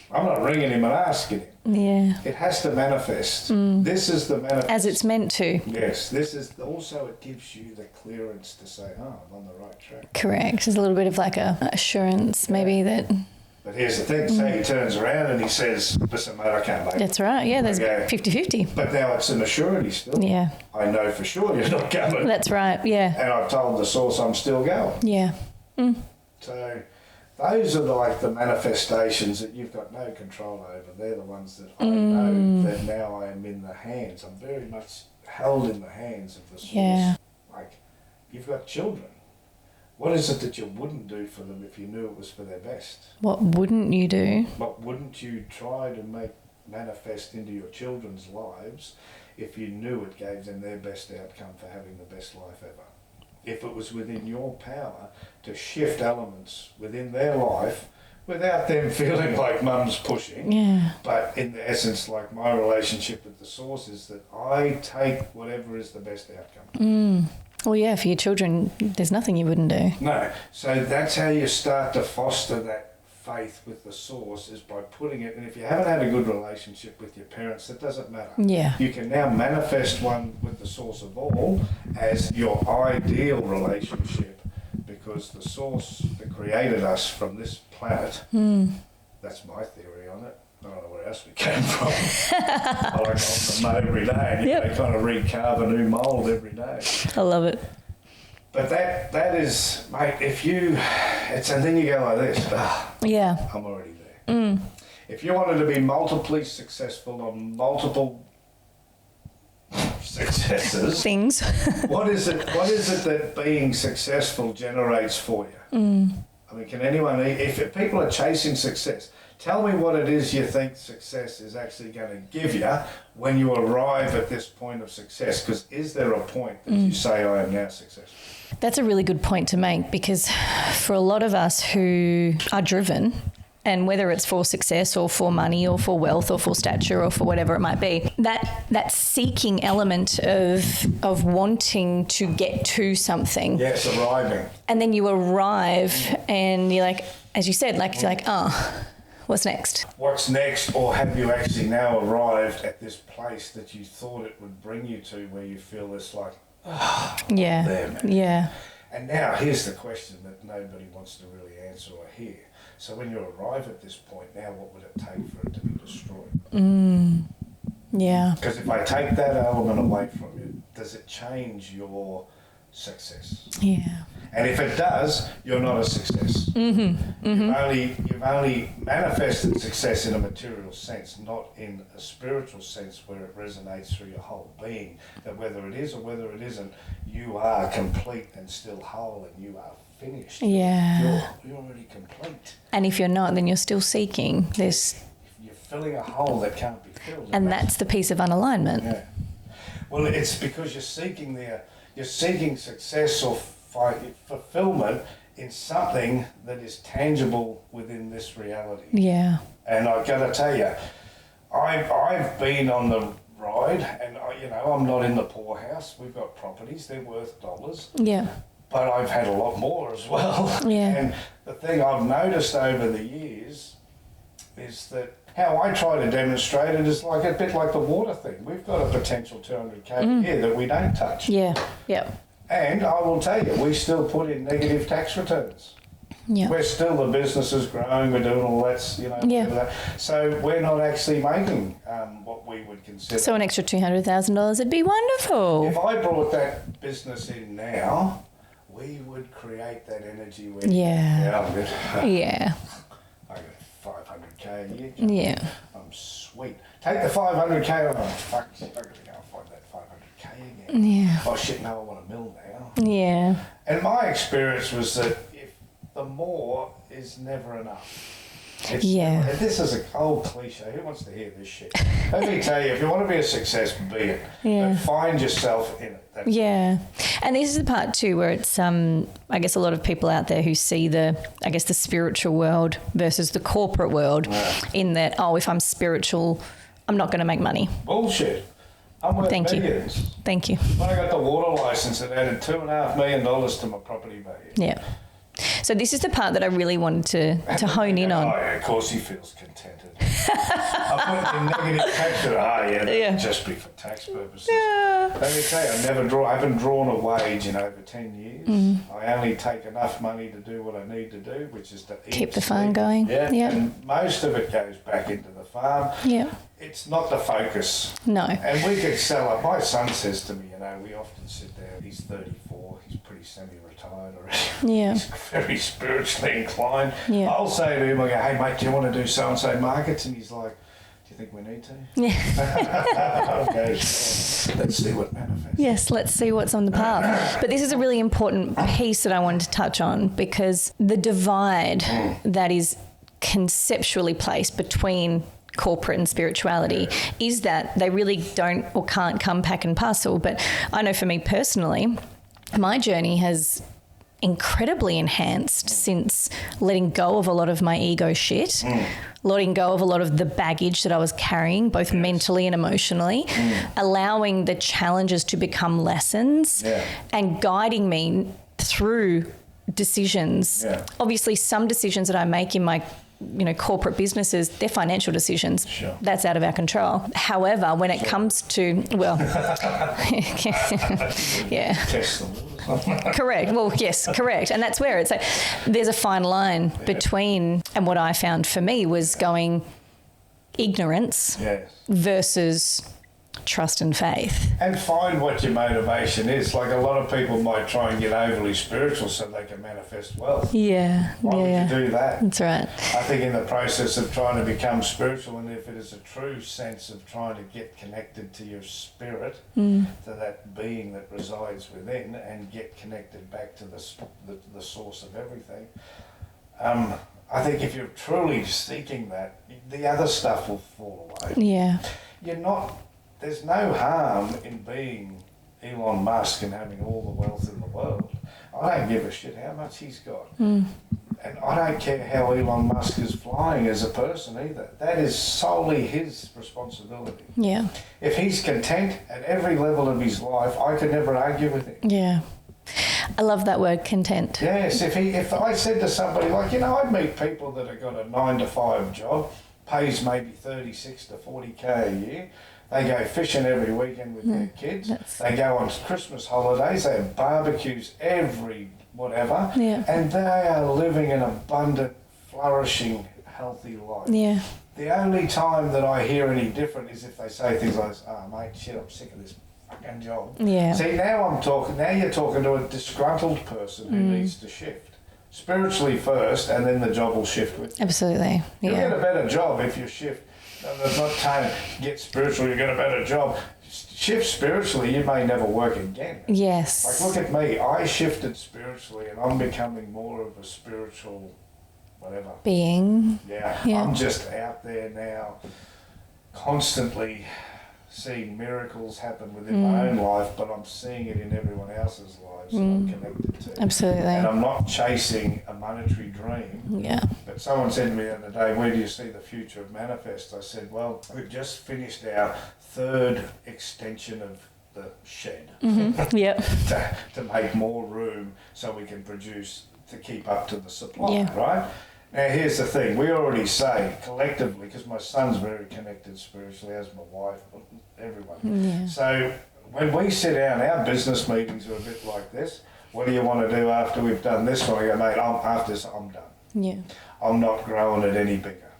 I'm not ringing him and asking him. Yeah. It has to manifest. This is the manifest. As it's meant to. Yes, this is also, it gives you the clearance to say, I'm on the right track. Correct. There's a little bit of like a assurance maybe that... But here's the thing, say he turns around and he says, listen mate, I can't make it. That's right, yeah, there's 50-50. But now it's an assurity still. Yeah. I know for sure you're not coming. That's right, yeah. And I've told the source I'm still going. Yeah. So those are like the manifestations that you've got no control over. They're the ones that I know that now I am in the hands. I'm very much held in the hands of the source. Yeah. Like, you've got children. What is it that you wouldn't do for them if you knew it was for their best? What wouldn't you do? What wouldn't you try to make manifest into your children's lives if you knew it gave them their best outcome for having the best life ever? If it was within your power to shift elements within their life without them feeling like mum's pushing, but in the essence, like my relationship with the source is that I take whatever is the best outcome. Well, yeah, for your children, there's nothing you wouldn't do. No. So that's how you start to foster that faith with the source, is by putting it, and if you haven't had a good relationship with your parents, that doesn't matter. Yeah. You can now manifest one with the source of all as your ideal relationship, because the source that created us from this planet, that's my theory on it. I don't know where else we came from. I like on the mud every day, and you kind of recarve a new mould every day. I love it. But that is, mate, and then you go like this, Yeah. I'm already there. If you wanted to be multiply successful on multiple successes, Things. what is it that being successful generates for you? I mean, can anyone, if people are chasing success, tell me what it is you think success is actually going to give you when you arrive at this point of success. Because is there a point that you say, I am now successful? That's a really good point to make, because for a lot of us who are driven, and whether it's for success or for money or for wealth or for stature or for whatever it might be, that seeking element of wanting to get to something. Yes, arriving. And then you arrive and you're like, as you said, like, you're like, what's next? What's next? Or have you actually now arrived at this place that you thought it would bring you to, where you feel this like, yeah, there, man. Yeah. And now here's the question that nobody wants to really answer or hear. So when you arrive at this point, now what would it take for it to be destroyed? Yeah. Because if I take that element away from you, does it change your success? Yeah. And if it does, you're not a success. You've only manifested success in a material sense, not in a spiritual sense where it resonates through your whole being. That whether it is or whether it isn't, you are complete and still whole, and you are finished. Yeah. You're already complete. And if you're not, then you're still seeking. You're filling a hole that can't be filled. And that's the piece of unalignment. Yeah. Well, it's because you're seeking success or fulfillment in something that is tangible within this reality. Yeah. And I've got to tell you, I've been on the ride, and I'm not in the poorhouse. We've got properties; they're worth dollars. Yeah. But I've had a lot more as well. Yeah. And the thing I've noticed over the years is that how I try to demonstrate it is like a bit like the water thing. We've got a potential 200K a year that we don't touch. Yeah. Yeah. And I will tell you, we still put in negative tax returns. Yeah. We're still, the business is growing, we're doing all that, Yeah. So we're not actually making what we would consider. So an extra $200,000 would be wonderful. If I brought that business in now, we would create that energy. Yeah. I'm good. Yeah. I got 500K a year. Yeah. I'm sweet. Take the 500K. Oh, fuck. I gotta go and find that 500K again. Yeah. Oh, shit, no, I want a mil now. Yeah. And my experience was that the more is never enough. Yeah. This is an old cliche. Who wants to hear this shit? Let me tell you, if you want to be a success, be it. Yeah. But find yourself in it. Yeah. And this is the part too where it's, I guess a lot of people out there who see the spiritual world versus the corporate world in that, if I'm spiritual, I'm not going to make money. Bullshit. I'm worth millions. Thank you. When I got the water license, it added $2.5 million to my property value. Yeah. So this is the part that I really wanted to hone in on. Oh, yeah, of course he feels contented. I put in negative tax. Just be for tax purposes. Yeah. Let me tell you, I haven't drawn a wage in over 10 years. I only take enough money to do what I need to do, which is to keep the farm going. Yeah. Yep. And most of it goes back into the farm. Yeah. It's not the focus. No. And we could sell it. My son says to me, we often sit there. He's 34. He's pretty semi-retired already. Yeah. He's very spiritually inclined. Yeah. I'll say to him, I go, hey, mate, do you want to do so-and-so markets? And he's like, do you think we need to? Yeah. Okay, let's see what manifests. Yes, let's see what's on the path. But this is a really important piece that I wanted to touch on, because the divide that is conceptually placed between corporate and spirituality is that they really don't or can't come pack and parcel. But I know for me personally, my journey has incredibly enhanced since letting go of a lot of my ego shit, letting go of a lot of the baggage that I was carrying, both mentally and emotionally, allowing the challenges to become lessons and guiding me through decisions. Yeah. Obviously, some decisions that I make in my corporate businesses, they're financial decisions. Sure. That's out of our control. However, when it comes to, yeah. Correct. Well, yes, correct. And that's where it's like, there's a fine line between, and what I found for me was going ignorance versus trust and faith. And find what your motivation is. Like, a lot of people might try and get overly spiritual so they can manifest wealth. Yeah. Why would you do that? That's right. I think in the process of trying to become spiritual, and if it is a true sense of trying to get connected to your spirit, to that being that resides within, and get connected back to the source of everything, I think if you're truly seeking that, the other stuff will fall away. Yeah. There's no harm in being Elon Musk and having all the wealth in the world. I don't give a shit how much he's got. And I don't care how Elon Musk is flying as a person either. That is solely his responsibility. Yeah. If he's content at every level of his life, I could never argue with him. Yeah. I love that word, content. Yes, if I said to somebody, like, I'd meet people that have got a 9-to-5 job, pays maybe 36 to 40k a year. They go fishing every weekend with their kids. They go on Christmas holidays. They have barbecues every whatever. Yeah. And they are living an abundant, flourishing, healthy life. Yeah. The only time that I hear any different is if they say things like, mate, shit, I'm sick of this fucking job. Yeah. See, now you're talking to a disgruntled person who needs to shift. Spiritually first, and then the job will shift with you. Absolutely. You'll Yeah. get a better job if you shift. There's not time to get spiritual, you get a better job. Shift spiritually, you may never work again. Yes. Like, look at me. I shifted spiritually, and I'm becoming more of a spiritual whatever. Being. Yeah. I'm just out there now, constantly seeing miracles happen within my own life, but I'm seeing it in everyone else's lives that I'm connected to. Absolutely. And I'm not chasing a monetary dream. Yeah. But someone said to me the other day, where do you see the future of Manifest? I said, well, we've just finished our 3rd extension of the shed Yep. to make more room so we can produce, to keep up to the supply, right? Now, here's the thing. We already say collectively, because my son's very connected spiritually, as my wife, everyone. Yeah. So when we sit down, our business meetings are a bit like this. What do you want to do after we've done this one? I go, mate, after this, I'm done. Yeah. I'm not growing it any bigger.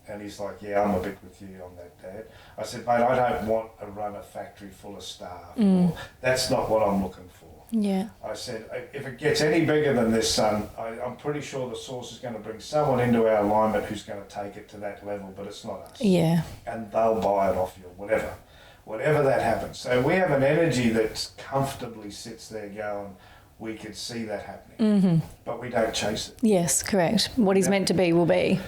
And he's like, yeah, I'm a bit with you on that, Dad. I said, mate, I don't want to run a factory full of staff. Or, that's not what I'm looking for. Yeah. I said, if it gets any bigger than this, son, I'm pretty sure the source is going to bring someone into our alignment who's going to take it to that level, but it's not us. Yeah. And they'll buy it off you, whatever that happens. So we have an energy that comfortably sits there going, we could see that happening, but we don't chase it. Yes, correct. What is meant to be will be.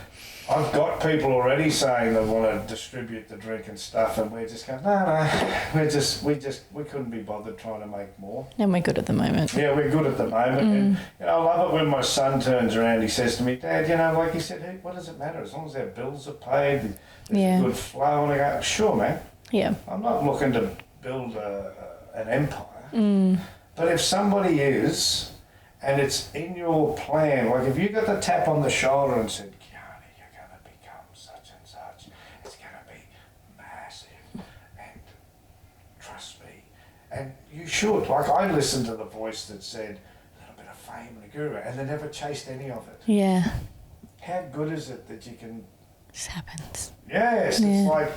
I've got people already saying they want to distribute the drink and stuff, and we're just going, no, we couldn't be bothered trying to make more. And we're good at the moment. Yeah, we're good at the moment. And I love it when my son turns around, he says to me, Dad, like he said, hey, what does it matter? As long as our bills are paid, there's a good flow. And I go, sure, man. Yeah. I'm not looking to build an empire. But if somebody is, and it's in your plan, like if you got the tap on the shoulder and said, and you should. Like, I listened to the voice that said, a little bit of fame and a guru, and they never chased any of it. Yeah. How good is it that you can... It just happens. Yes, it's like,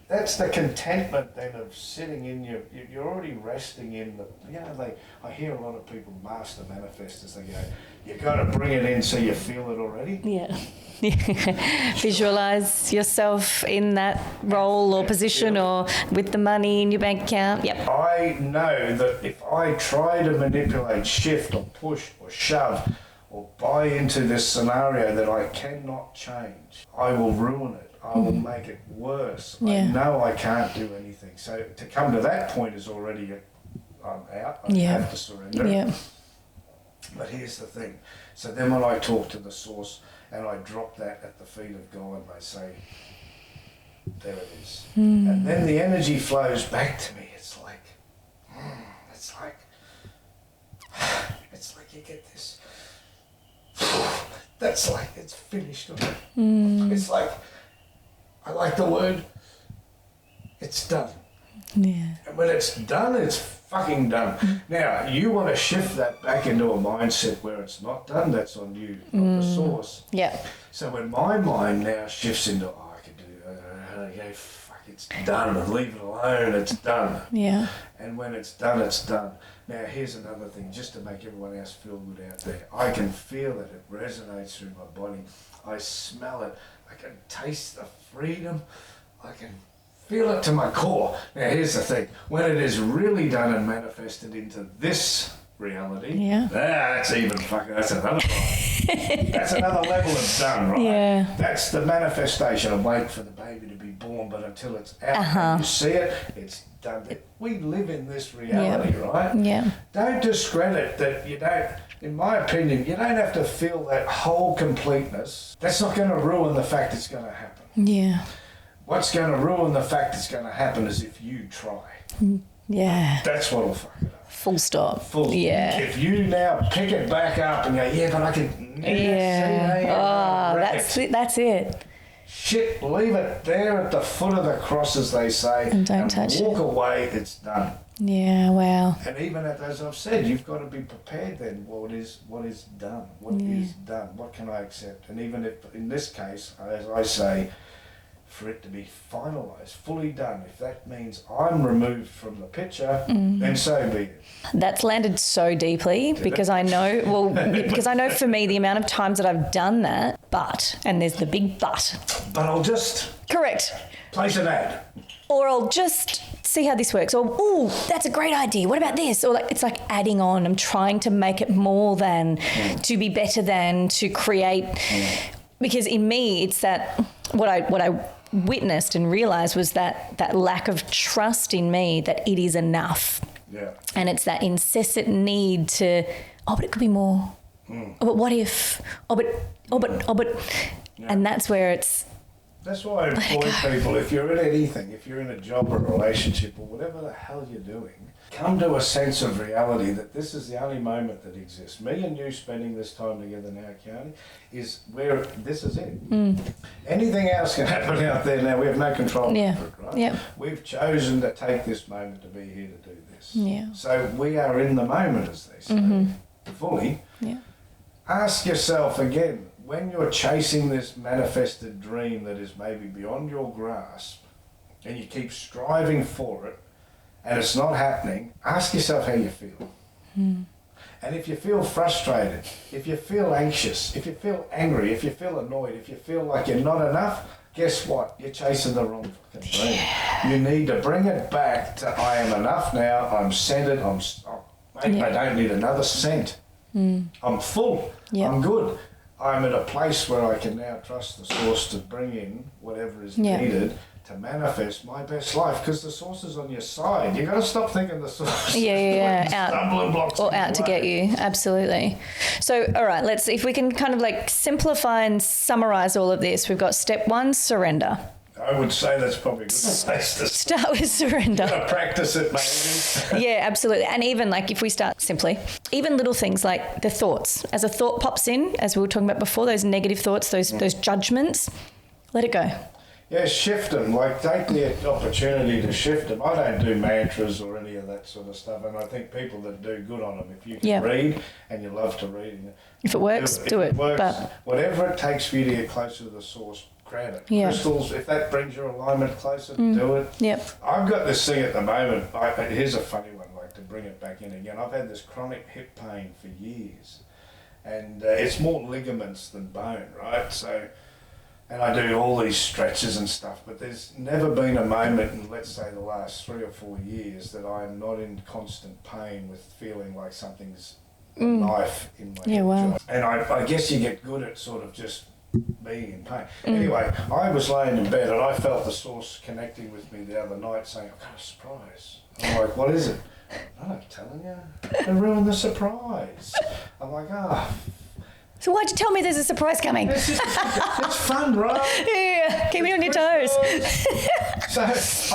that's the contentment then of sitting in you're already resting in the, I hear a lot of people master manifestors, they go, you've got to bring it in so you feel it already. Yeah. Visualize yourself in that role or position or with the money in your bank account. Yep. I know that if I try to manipulate, shift or push or shove or buy into this scenario that I cannot change, I will ruin it. I will make it worse. I know I can't do anything. So to come to that point is already, I'm out. I have to surrender. Yeah. But here's the thing. So then when I talk to the source and I drop that at the feet of God and I say, there it is. And then the energy flows back to me. It's like you get this. That's like, it's finished. It's like, I like the word, it's done. Yeah. And when it's done, it's fucking done. Now, you want to shift that back into a mindset where it's not done, that's on you, not the source. Yeah. So when my mind now shifts into, I could do, fuck it's done, and leave it alone, it's done. Yeah. And when it's done, it's done. Now, here's another thing, just to make everyone else feel good out there. I can feel it. It resonates through my body. I smell it. I can taste the freedom. I can feel it to my core. Now, here's the thing. When it is really done and manifested into this reality, that's even fucking, that's another one. That's another level of done, right? Yeah. That's the manifestation. I wait for the baby to be born, but until it's out and you see it, it's done. We live in this reality, right? Yeah. Don't discredit that. You don't, in my opinion, you don't have to feel that whole completeness. That's not going to ruin the fact it's going to happen. Yeah. What's going to ruin the fact it's going to happen is if you try. Yeah. That's what'll fuck it up. Full stop. Yeah. If you now pick it back up and go, yeah, but I can. That's it. Shit, leave it there at the foot of the cross, as they say, and don't touch walk it. away. It's done. Yeah. Wow. And even as I've said, you've got to be prepared. Then what is done? What is done? What can I accept? And even if in this case, as I say, for it to be finalised, fully done. If that means I'm removed from the picture, then so be it. That's landed so deeply because I know, because I know for me the amount of times that I've done that, and there's the big but. But I'll just Correct. place an ad. Or I'll just see how this works. Or, ooh, that's a great idea. What about this? Or it's like adding on. I'm trying to make it more than, to be better than, to create. Because in me, it's that what I witnessed and realised was that lack of trust in me that it is enough. Yeah. And it's that incessant need to, but it could be more. Oh, but what if? Oh, but. Yeah. And that's where it's. That's why I employ people, if you're in anything, if you're in a job or a relationship or whatever the hell you're doing, come to a sense of reality that this is the only moment that exists. Me and you spending this time together now, Kearney, is where this is it. Anything else can happen out there now. We have no control over it, right? Yeah. We've chosen to take this moment to be here to do this. Yeah. So we are in the moment, as they say, fully. Yeah. Ask yourself again, when you're chasing this manifested dream that is maybe beyond your grasp and you keep striving for it and it's not happening, ask yourself how you feel. And if you feel frustrated, if you feel anxious, if you feel angry, if you feel annoyed, if you feel like you're not enough, guess what? You're chasing the wrong fucking dream. You need to bring it back to I am enough now, I'm centered, I don't need another cent. I'm full, I'm good. I'm at a place where I can now trust the source to bring in whatever is needed to manifest my best life, because the source is on your side. You've got to stop thinking the source stumbling blocks or out to get you. Absolutely. So, all right, let's see if we can kind of like simplify and summarize all of this. We've got step 1, surrender. I would say that's probably a good place to start with surrender. Practice it, maybe. Yeah, absolutely. And even like if we start simply, even little things like the thoughts. As a thought pops in, as we were talking about before, those negative thoughts, those judgments, let it go. Yeah, shift them. Like, take the opportunity to shift them. I don't do mantras or any of that sort of stuff, and I think people that do good on them. If you can read and you love to read, if it works, do it. But whatever it takes for you to get closer to the source, grab it. Crystals, if that brings your alignment closer, do it. Yep. I've got this thing at the moment. Here's a funny one, like to bring it back in again. I've had this chronic hip pain for years, and it's more ligaments than bone, right? So. And I do all these stretches and stuff, but there's never been a moment in, let's say, the last 3 or 4 years that I'm not in constant pain with feeling like something's a knife in my joint. And I guess you get good at sort of just being in pain. Anyway, I was laying in bed and I felt the source connecting with me the other night saying, I've got a surprise. I'm like, what is it? I'm not telling you. They ruined the surprise. I'm like, So why'd you tell me there's a surprise coming? It's fun, right? Yeah, keep me on your toes. So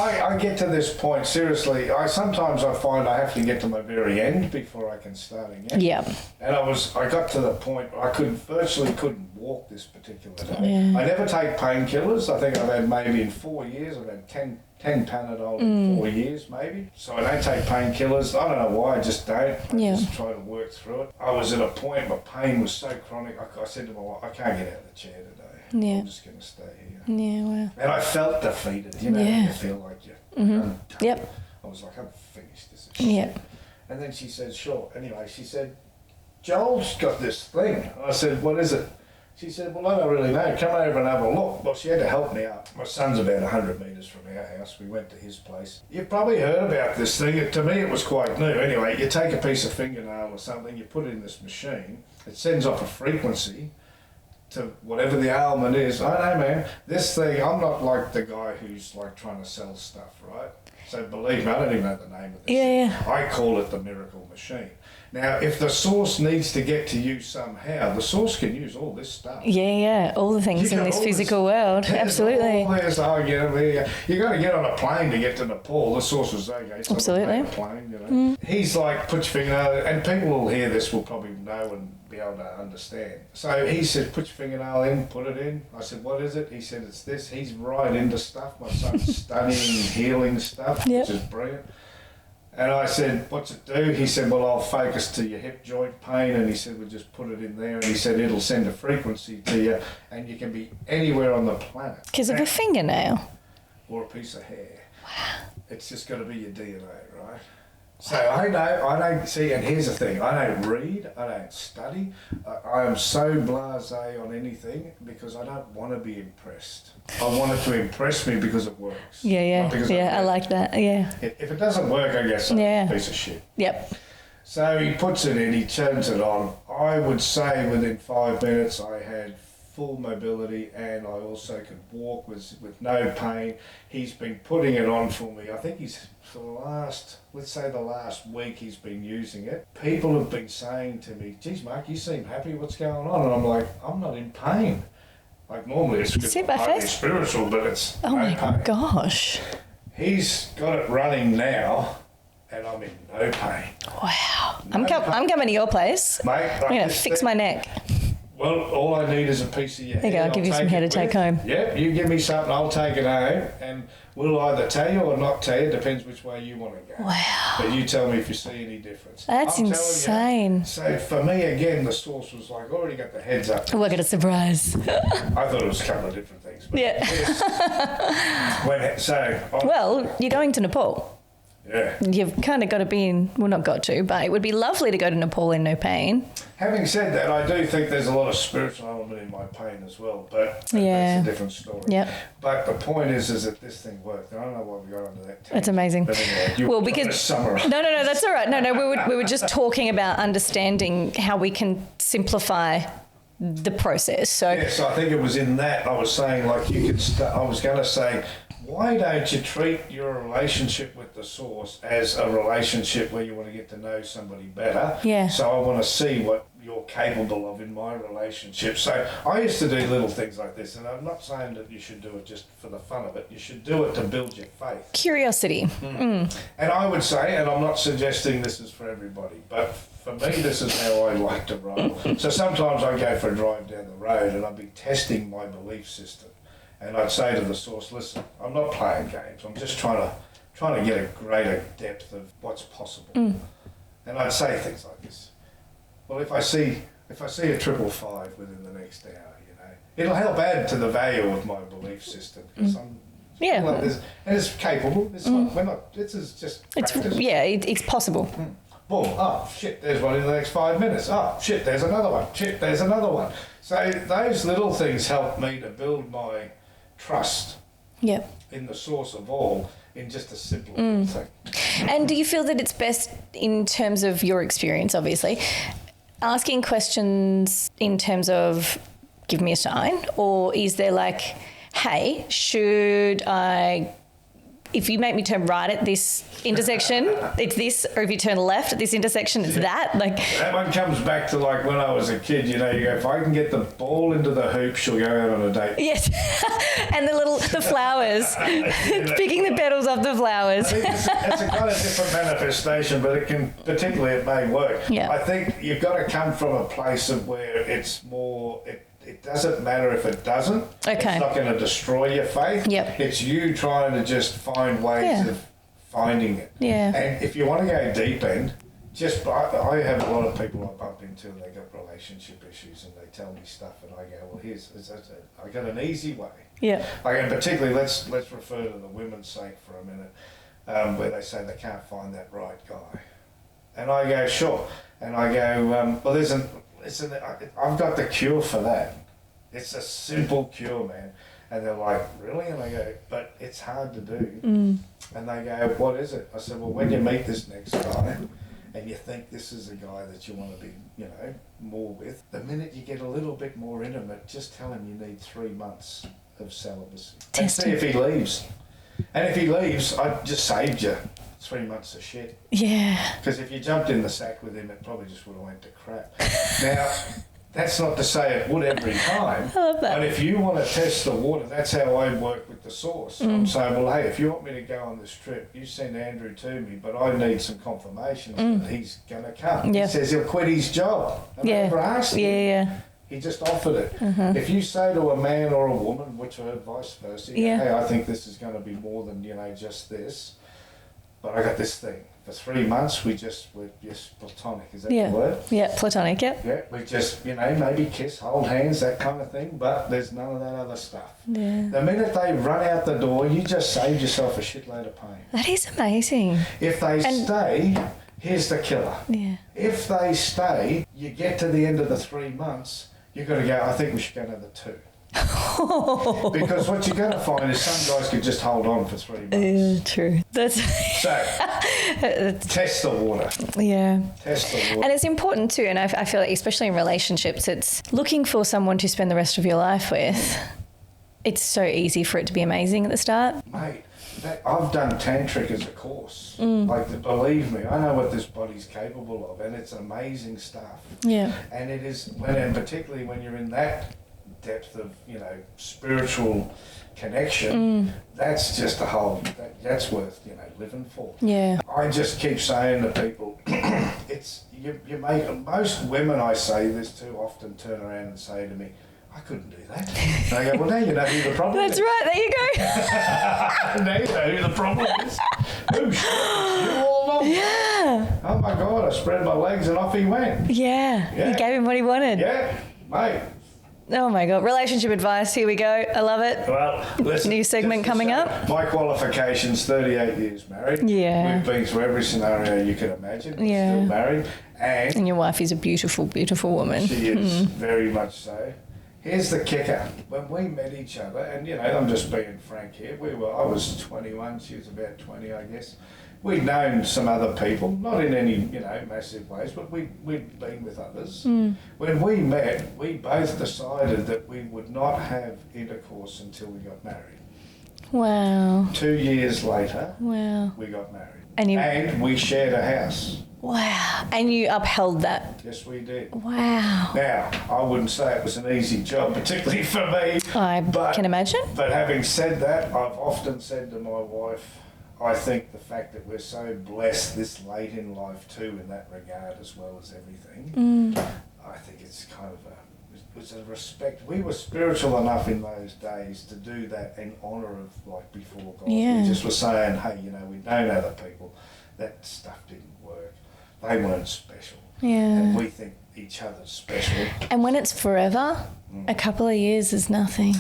I get to this point, seriously, sometimes I find I have to get to my very end before I can start again. Yeah. And I got to the point where I virtually couldn't walk this particular day. I never take painkillers. I think I've had maybe in 4 years, I've had 10 Panadol in 4 years maybe. So I don't take painkillers. I don't know why, I just don't. I just try to work through it. I was at a point, my pain was so chronic, I said to my wife, I can't get out of the chair today. Yeah. I'm just going to stay here. Yeah, wow. And I felt defeated, you know, Yeah. you feel like you. Yep. I was like, I'm finished. This is shit. Yep. And then she said, sure. Anyway, she said, Joel's got this thing. I said, what is it? She said, well, I don't really know. Come over and have a look. Well, she had to help me out. My son's about 100 metres from our house. We went to his place. You've probably heard about this thing. To me, it was quite new. Anyway, you take a piece of fingernail or something, you put it in this machine. It sends off a frequency to whatever the ailment is. I know, man. This thing, I'm not like the guy who's like trying to sell stuff, right? So believe me, I don't even know the name of this. Yeah. I call it the miracle machine. Now, if the source needs to get to you somehow, the source can use all this stuff. Yeah. All the things in this physical world. Absolutely. You got to get on a plane to get to Nepal. The source was okay. So Absolutely. A plane, you know. He's like, put your finger out, and people will hear this will probably know and be able to understand. So he said, put your fingernail in, put it in. I said, what is it? He said, it's this. He's right into stuff. My son's studying healing stuff, which is brilliant. And I said, what's it do? He said, well, I'll focus to your hip joint pain. And he said, we'll just put it in there. And he said, it'll send a frequency to you. And you can be anywhere on the planet. Because of a fingernail. Or a piece of hair. Wow. It's just got to be your DNA, right? So I don't see, and here's the thing, I don't read, I don't study, I am so blasé on anything because I don't want to be impressed. I want it to impress me because it works. Yeah, I like that, yeah. If it doesn't work, I guess I'm a piece of shit. Yep. So he puts it in, he turns it on. I would say within 5 minutes I had full mobility and I also could walk with no pain. He's been putting it on for me. I think he's for the last week he's been using it. People have been saying to me, geez, Mark, you seem happy, what's going on? And I'm like, I'm not in pain. Like normally it's spiritual, but it's oh my pain. Gosh. He's got it running now and I'm in no pain. Wow. I'm coming to your place. Mate, I'm going to fix my neck. Well, all I need is a piece of your hair. There you go, I'll give you some hair to take home. Yep, you give me something, I'll take it home, and we'll either tell you or not tell you, depends which way you want to go. Wow. But you tell me if you see any difference. That's insane. So for me, again, the source was like, already got the heads up. Oh, I got a surprise. I thought it was a couple of different things. But yeah. Well, you're going to Nepal. Yeah. You've kind of got to be in, well, not got to, but it would be lovely to go to Nepal in no pain. Having said that, I do think there's a lot of spiritual element in my pain as well, but that's a different story. Yep. But the point is that this thing worked. I don't know why we got onto that. That's amazing. But anyway, well, because no, that's all right. No, we were just talking about understanding how we can simplify the process. So yes, I think it was in that I was saying, like, you could start. I was going to say, why don't you treat your relationship with the source as a relationship where you want to get to know somebody better? Yeah. So I want to see what you're capable of in my relationship. So I used to do little things like this, and I'm not saying that you should do it just for the fun of it. You should do it to build your faith. Curiosity. And I would say, and I'm not suggesting this is for everybody, but for me, this is how I like to roll. So sometimes I go for a drive down the road, and I'd be testing my belief system. And I'd say to the source, listen, I'm not playing games. I'm just trying to get a greater depth of what's possible. And I'd say things like this. Well, if I see a 555 within the next hour, you know, it'll help add to the value of my belief system because I'm like this, and it's capable. It's not. We're not. This is just practice. It's possible. Boom! Oh shit! There's one in the next 5 minutes. Oh shit! There's another one. Shit! There's another one. So those little things help me to build my trust in the source of all in just a simple thing. And do you feel that it's best in terms of your experience, obviously, asking questions in terms of give me a sign, or is there like, hey, should I, if you make me turn right at this intersection, it's this, or if you turn left at this intersection, it's that? Like that one comes back to like when I was a kid, you know, you go, if I can get the ball into the hoop, she'll go out on a date. Yes. And the flowers, picking the petals off the flowers. I think it's a kind of different manifestation, but it may work. Yeah. I think you've got to come from a place of where it's more, it doesn't matter if it doesn't. Okay. It's not going to destroy your faith. Yep. It's you trying to just find ways of finding it. Yeah. And if you want to go deep end, I have a lot of people I bump into and they got relationship issues and they tell me stuff and I go, well, I got an easy way. Yeah. And particularly, let's refer to the women's sake for a minute, where they say they can't find that right guy. And I go, sure. And I go, well, I've got the cure for that. It's a simple cure, man. And they're like, really? And I go, but it's hard to do. And they go, what is it? I said, well, when you meet this next guy and you think this is a guy that you want to be, more with, the minute you get a little bit more intimate, just tell him you need 3 months of celibacy. And see if he leaves. And if he leaves, I just saved you 3 months of shit. Yeah. Because if you jumped in the sack with him, it probably just would have went to crap. Now, that's not to say it would every time. I love that. But if you want to test the water, that's how I work with the source. I'm saying, well, hey, if you want me to go on this trip, you send Andrew to me, but I need some confirmation that he's going to come. Yep. He says he'll quit his job. I never asked him. Yeah. He just offered it. If you say to a man or a woman, which or vice versa, hey, I think this is going to be more than, just this, but I got this thing. For 3 months, we're just platonic. Is that the word? Yeah, platonic, Yeah, we just, maybe kiss, hold hands, that kind of thing, but there's none of that other stuff. Yeah. The minute they run out the door, you just saved yourself a shitload of pain. That is amazing. If they stay, here's the killer. Yeah. If they stay, you get to the end of the 3 months, you've got to go, I think we should go to the 2. Because what you're going to find is some guys could just hold on for 3 months. True. That's so test the water. Yeah. Test the water. And it's important too, and I feel like especially in relationships, it's looking for someone to spend the rest of your life with. It's so easy for it to be amazing at the start. Mate, I've done tantric as a course. Believe me, I know what this body's capable of, and it's amazing stuff. Yeah. And it is, and particularly when you're in that depth of spiritual connection, that's just that's worth living for. Yeah. I just keep saying to people, it's you make most women I say this to often turn around and say to me, I couldn't do that. And I go, well, now you know who the problem is. That's right, there you go. Now you know who the problem is. Oh shit, you all along. Yeah. Oh my God, I spread my legs and off he went. Yeah. You gave him what he wanted. Yeah, mate. Oh my God. Relationship advice. Here we go. I love it. Well, listen, new segment coming up. My qualifications, 38 years married. Yeah. We've been through every scenario you can imagine. Yeah. Still married. And your wife is a beautiful, beautiful woman. She is, very much so. Here's the kicker. When we met each other, and I'm just being frank here, I was 21, she was about 20, I guess. We'd known some other people, not in any, massive ways, but we'd been with others. When we met, we both decided that we would not have intercourse until we got married. Wow. 2 years later, wow, we got married. And we shared a house. Wow. And you upheld that. Yes, we did. Wow. Now, I wouldn't say it was an easy job, particularly for me. I can imagine. But having said that, I've often said to my wife, I think the fact that we're so blessed this late in life too, in that regard, as well as everything, I think it's kind of it was a respect. We were spiritual enough in those days to do that in honour of before God. Yeah. We just were saying, hey, we've known other people, that stuff didn't work. They weren't special. Yeah. And we think each other's special. And when it's forever, a couple of years is nothing.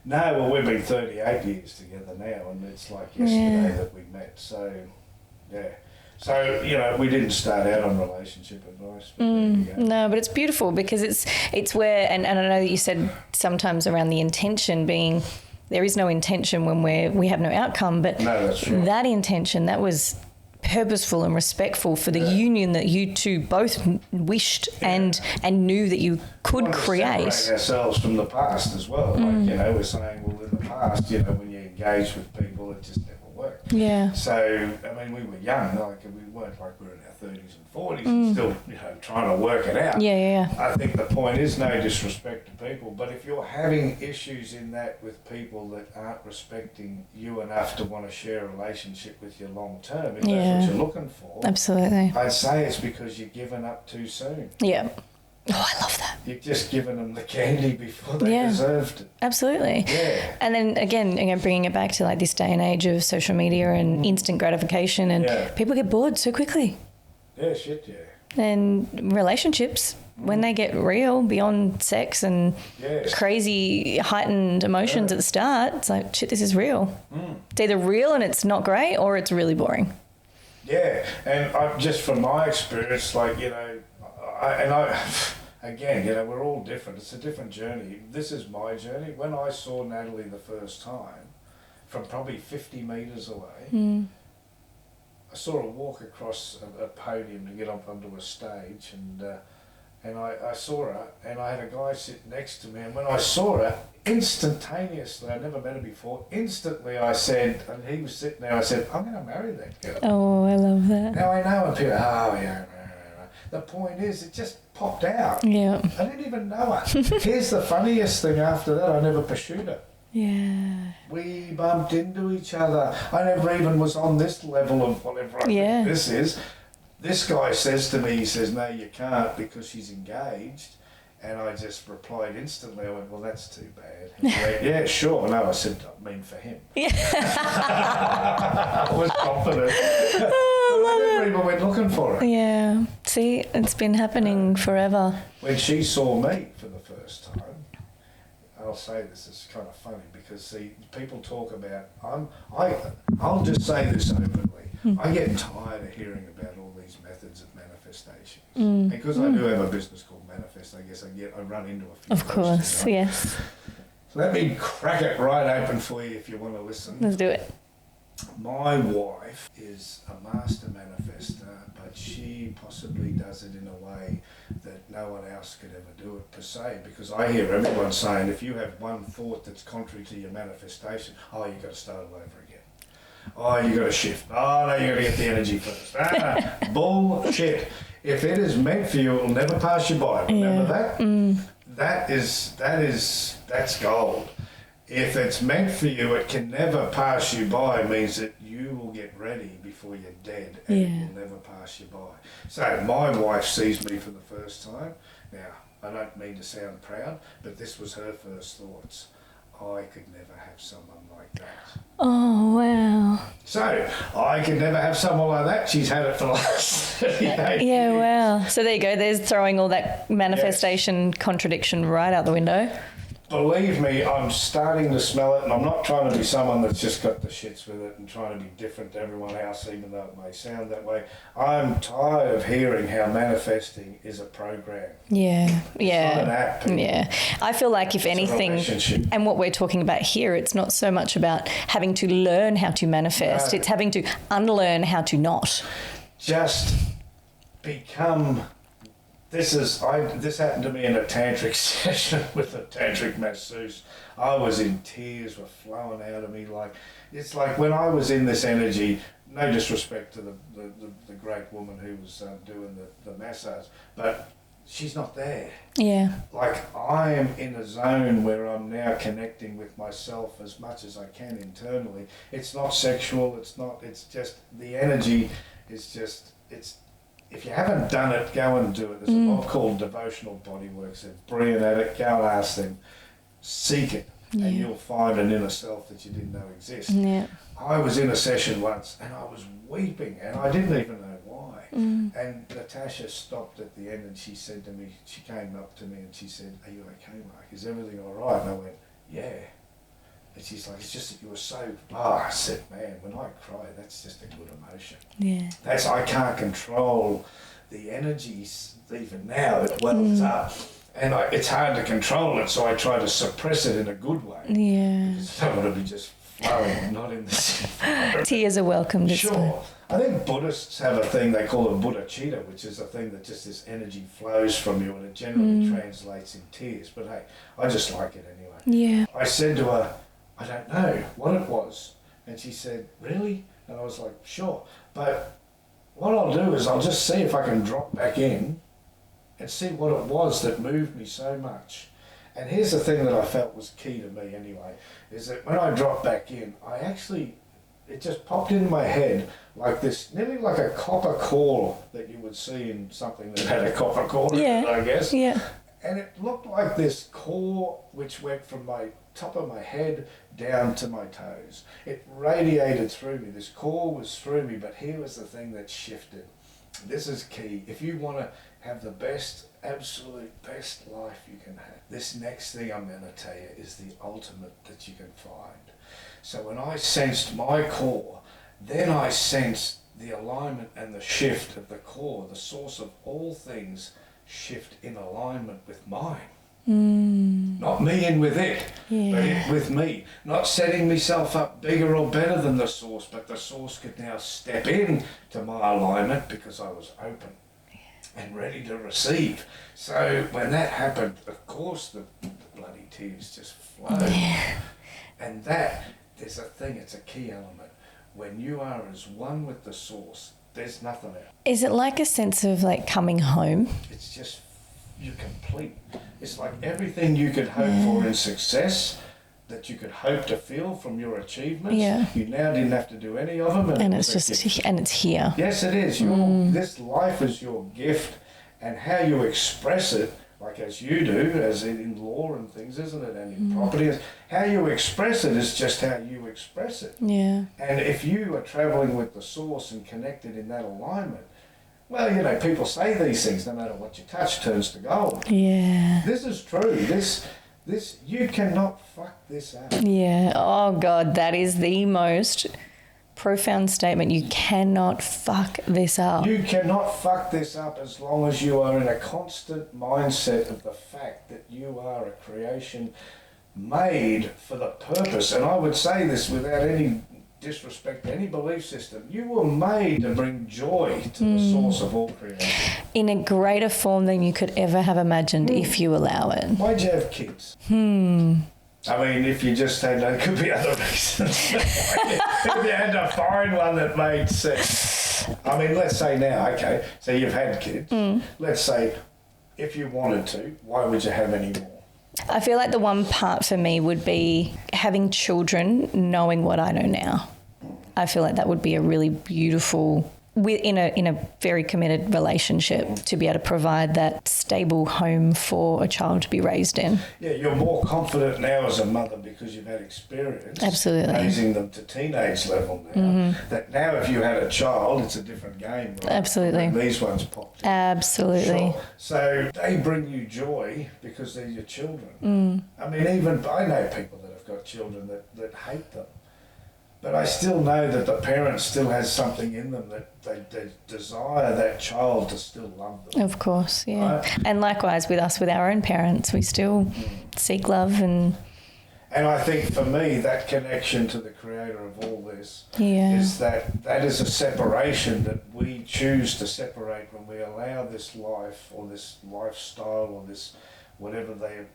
No, well, we've been 38 years together now, and it's like yesterday that we met. So, yeah. So, we didn't start out on relationship advice. But no, but it's beautiful because it's where, and I know that you said sometimes around the intention being, there is no intention when we have no outcome, but no, that's true. That intention, that was purposeful and respectful for the union that you two both wished and knew that you could create. Separate ourselves from the past as well. We're saying, well, in the past, when you engage with people, it just never worked. Yeah. So, we were young, we weren't like we were in our 30s and 40s and still, trying to work it out. Yeah. I think the point is no disrespect to people, but if you're having issues in that with people that aren't respecting you enough to want to share a relationship with you long term, if that's what you're looking for, absolutely, I'd say it's because you're giving up too soon. Yeah. Oh, I love that. You've just given them the candy before they deserved it. Absolutely. Yeah. And then again, bringing it back to this day and age of social media and instant gratification, and people get bored so quickly. Yeah, shit, yeah. And relationships, when they get real beyond sex and crazy heightened emotions at the start, it's like, shit, this is real. It's either real and it's not great, or it's really boring. Yeah, and just from my experience, like, you know, again, you know, we're all different. It's a different journey. This is my journey. When I saw Natalie the first time, from probably 50 metres away, I saw her walk across a podium to get up onto a stage, and I saw her, and I had a guy sit next to me, and when I saw her, instantaneously, I'd never met her before, instantly I said, and he was sitting there, I said, I'm going to marry that girl. Oh, I love that. Now I know, and people, oh yeah. The point is, it just popped out. Yeah. I didn't even know her. Here's the funniest thing after that, I never pursued her. Yeah. We bumped into each other. I never even was on this level of whatever I think this is. This guy says to me, he says, no, you can't because she's engaged. And I just replied instantly. I went, well, that's too bad. And he went, yeah, sure. No, I said, I mean for him. Yeah. I was confident. I never even went looking for her. Yeah. See, it's been happening forever. When she saw me for the first time, I'll say this, it's kind of funny because, see, people talk about, I'll just say this openly, I get tired of hearing about all these methods of manifestation. Because I do have a business called Manifest, I guess I run into a few. Of course, yes. So let me crack it right open for you if you want to listen. Let's do it. My wife is a master manifester, but she possibly does it in a way that no one else could ever do it per se, because I hear everyone saying if you have one thought that's contrary to your manifestation, oh, you've got to start all over again. Oh, you got to shift. Oh, no, you got to get the energy first. Bullshit. If it is meant for you, it will never pass you by. Remember that? That's gold. If it's meant for you, it can never pass you by. It means that you will get ready before you're dead, and it will never pass you by. So my wife sees me for the first time. Now, I don't mean to sound proud, but this was her first thoughts. I could never have someone like that. Oh, wow. So, I could never have someone like that. She's had it for the last 38 years. Wow. So there you go. There's throwing all that manifestation contradiction right out the window. Believe me, I'm starting to smell it, and I'm not trying to be someone that's just got the shits with it and trying to be different to everyone else, even though it may sound that way. I'm tired of hearing how manifesting is a program. Yeah, It's not an app. Yeah. I feel like if anything, and what we're talking about here, it's not so much about having to learn how to manifest, it's having to unlearn how to not. Just become... This happened to me in a tantric session with a tantric masseuse. I was in tears, were flowing out of me. It's like when I was in this energy, no disrespect to the great woman who was doing the massage, but she's not there. Yeah. Like I am in a zone where I'm now connecting with myself as much as I can internally. It's not sexual, it's just the energy is just, if you haven't done it, go and do it. There's a lot called Devotional Bodyworks. They're brilliant at it. Go and ask them. Seek it, and you'll find an inner self that you didn't know existed. Yeah. I was in a session once, and I was weeping, and I didn't even know why. And Natasha stopped at the end, and she said to me, she came up to me, and she said, "Are you okay, Mark? Is everything all right?" And I went, "Yeah." And she's like, "It's just that you were so..." I said, "Man, when I cry, that's just a good emotion." Yeah. I can't control the energies even now. It wells up. And it's hard to control it, so I try to suppress it in a good way. Yeah. Because I don't want to be just flowing, not in this environment. Tears are welcome. Sure. I think Buddhists have a thing they call a Buddhacita, which is a thing that just this energy flows from you, and it generally translates in tears. But hey, I just like it anyway. Yeah. I said to her, "I don't know what it was." And she said, "Really?" And I was like, "Sure. But what I'll do is I'll just see if I can drop back in and see what it was that moved me so much." And here's the thing that I felt was key to me anyway, is that when I dropped back in, it just popped into my head like this, nearly like a copper core that you would see in something that had a copper core in it, I guess. Yeah. And it looked like this core which went from my top of my head down to my toes. It radiated through me. This core was through me, but here was the thing that shifted. This is key. If you want to have the best, absolute best life you can have, this next thing I'm going to tell you is the ultimate that you can find. So when I sensed my core, then I sensed the alignment and the shift of the core, the source of all things, shift in alignment with mine. Not me in with it, but it with me. Not setting myself up bigger or better than the source, but the source could now step in to my alignment because I was open and ready to receive. So when that happened, of course the bloody tears just flowed. And that, there's a thing, it's a key element. When you are as one with the source, there's nothing else. Is it like a sense of like coming home? It's just, you're complete. It's like everything you could hope for in success, that you could hope to feel from your achievements, you now didn't have to do any of them. And it's just, and it's here. Yes, it is. This life is your gift, and how you express it, like as you do, as in law and things, isn't it? And in property, how you express it is just how you express it. Yeah. And if you are traveling with the source and connected in that alignment, well, you know, people say these things, no matter what you touch turns to gold. Yeah. This is true. This, you cannot fuck this up. Yeah. Oh, God, that is the most profound statement. You cannot fuck this up. You cannot fuck this up as long as you are in a constant mindset of the fact that you are a creation made for the purpose. And I would say this without any disrespect to any belief system. You were made to bring joy to the source of all creation. In a greater form than you could ever have imagined if you allow it. Why'd you have kids? I mean, if you just say no, it could be other reasons. If you had to find one that made sense. I mean, let's say now, okay, so you've had kids. Let's say if you wanted to, why would you have any more? I feel like the one part for me would be having children, knowing what I know now. I feel like that would be a really beautiful, in a very committed relationship, to be able to provide that stable home for a child to be raised in. Yeah, you're more confident now as a mother because you've had experience. Absolutely. Raising them to teenage level now. That now if you had a child, it's a different game. Right? Absolutely. And these ones popped in. Absolutely. Sure. So they bring you joy because they're your children. I mean, even I know people that have got children that hate them. But I still know that the parent still has something in them that they desire that child to still love them. Of course, yeah. Right? And likewise with us, with our own parents, we still seek love and... And I think for me, that connection to the creator of all this is that is a separation that we choose to separate when we allow this life or this lifestyle or this whatever they're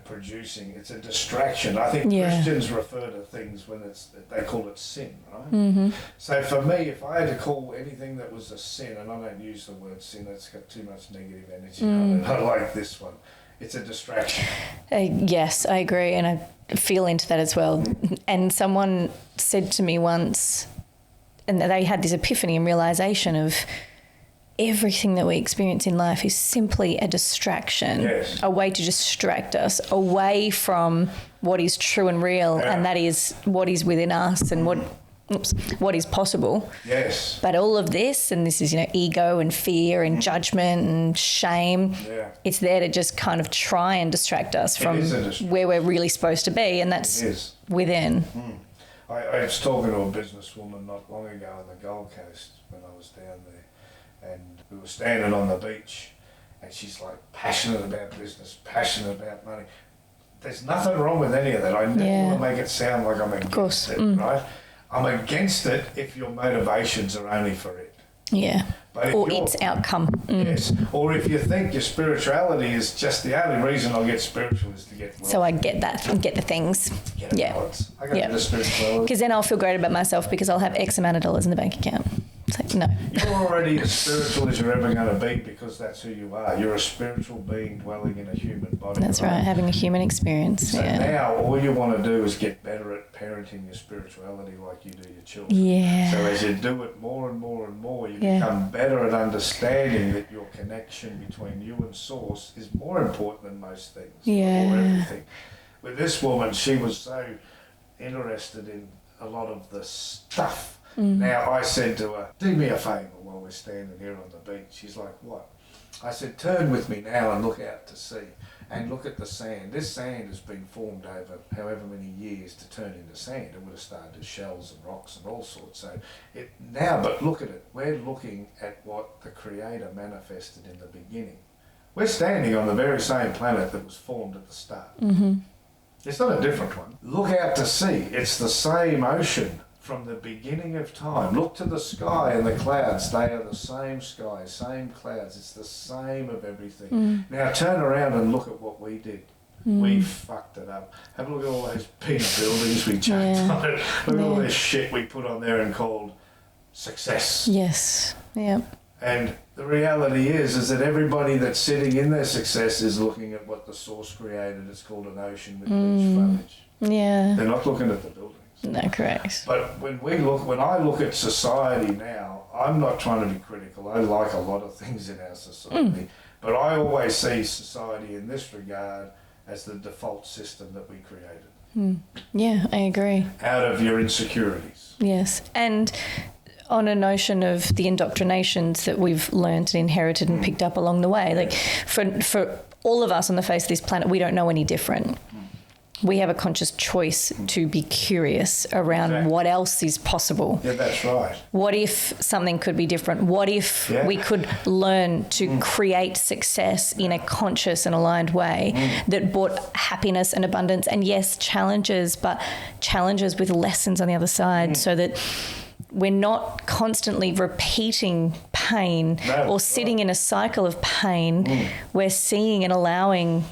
producing. It's a distraction. I think Christians refer to things when they call it sin, right? So for me, if I had to call anything that was a sin, and I don't use the word sin, it's got too much negative energy on it. I like this one. It's a distraction. Yes, I agree, and I feel into that as well. And someone said to me once, and they had this epiphany and realisation of everything that we experience in life is simply a distraction, a way to distract us away from what is true and real, and that is what is within us and what is possible. Yes. But all of this, and this is, ego and fear and judgment and shame, it's there to just kind of try and distract us from where we're really supposed to be, and that's within. I was talking to a businesswoman not long ago on the Gold Coast when I was down there, and we were standing on the beach, and she's like passionate about business, passionate about money. There's nothing wrong with any of that. I never want to make it sound like I'm against it, right? I'm against it if your motivations are only for it. Yeah. But or its outcome. Yes. Or if you think your spirituality is just the only reason I'll get spiritual is to get wealth. So I get that and get the things. I got a bit of spirituality. Because then I'll feel great about myself because I'll have X amount of dollars in the bank account. It's like, no. You're already as spiritual as you're ever going to be because that's who you are. You're a spiritual being dwelling in a human body. That's right, having a human experience. So now all you want to do is get better at parenting your spirituality like you do your children. Yeah. So as you do it more and more and more, you become better at understanding that your connection between you and Source is more important than most things. Yeah. Or everything. With this woman, she was so interested in a lot of the stuff. Now I said to her, do me a favour while we're standing here on the beach. She's like, what? I said, turn with me now and look out to sea and look at the sand. This sand has been formed over however many years to turn into sand. It would have started as shells and rocks and all sorts. So but look at it. We're looking at what the Creator manifested in the beginning. We're standing on the very same planet that was formed at the start. Mm-hmm. It's not a different one. Look out to sea. It's the same ocean from the beginning of time. Look to the sky and the clouds. They are the same sky, same clouds. It's the same of everything. Now turn around and look at what we did. We fucked it up. Have a look at all those big buildings we changed on it. Look at all this shit we put on there and called success. Yes. Yeah. And the reality is that everybody that's sitting in their success is looking at what the source created. It's called an ocean with beach frontage. Yeah. They're not looking at the buildings. No, correct. But when I look at society now, I'm not trying to be critical. I like a lot of things in our society, but I always see society in this regard as the default system that we created. Yeah, I agree. Out of your insecurities. Yes. And on a notion of the indoctrinations that we've learned and inherited and picked up along the way, like for all of us on the face of this planet, we don't know any different. We have a conscious choice to be curious around what else is possible. Yeah, that's right. What if something could be different? What if we could learn to create success in a conscious and aligned way that brought happiness and abundance and, yes, challenges, but challenges with lessons on the other side so that we're not constantly repeating pain or sitting in a cycle of pain. We're seeing and allowing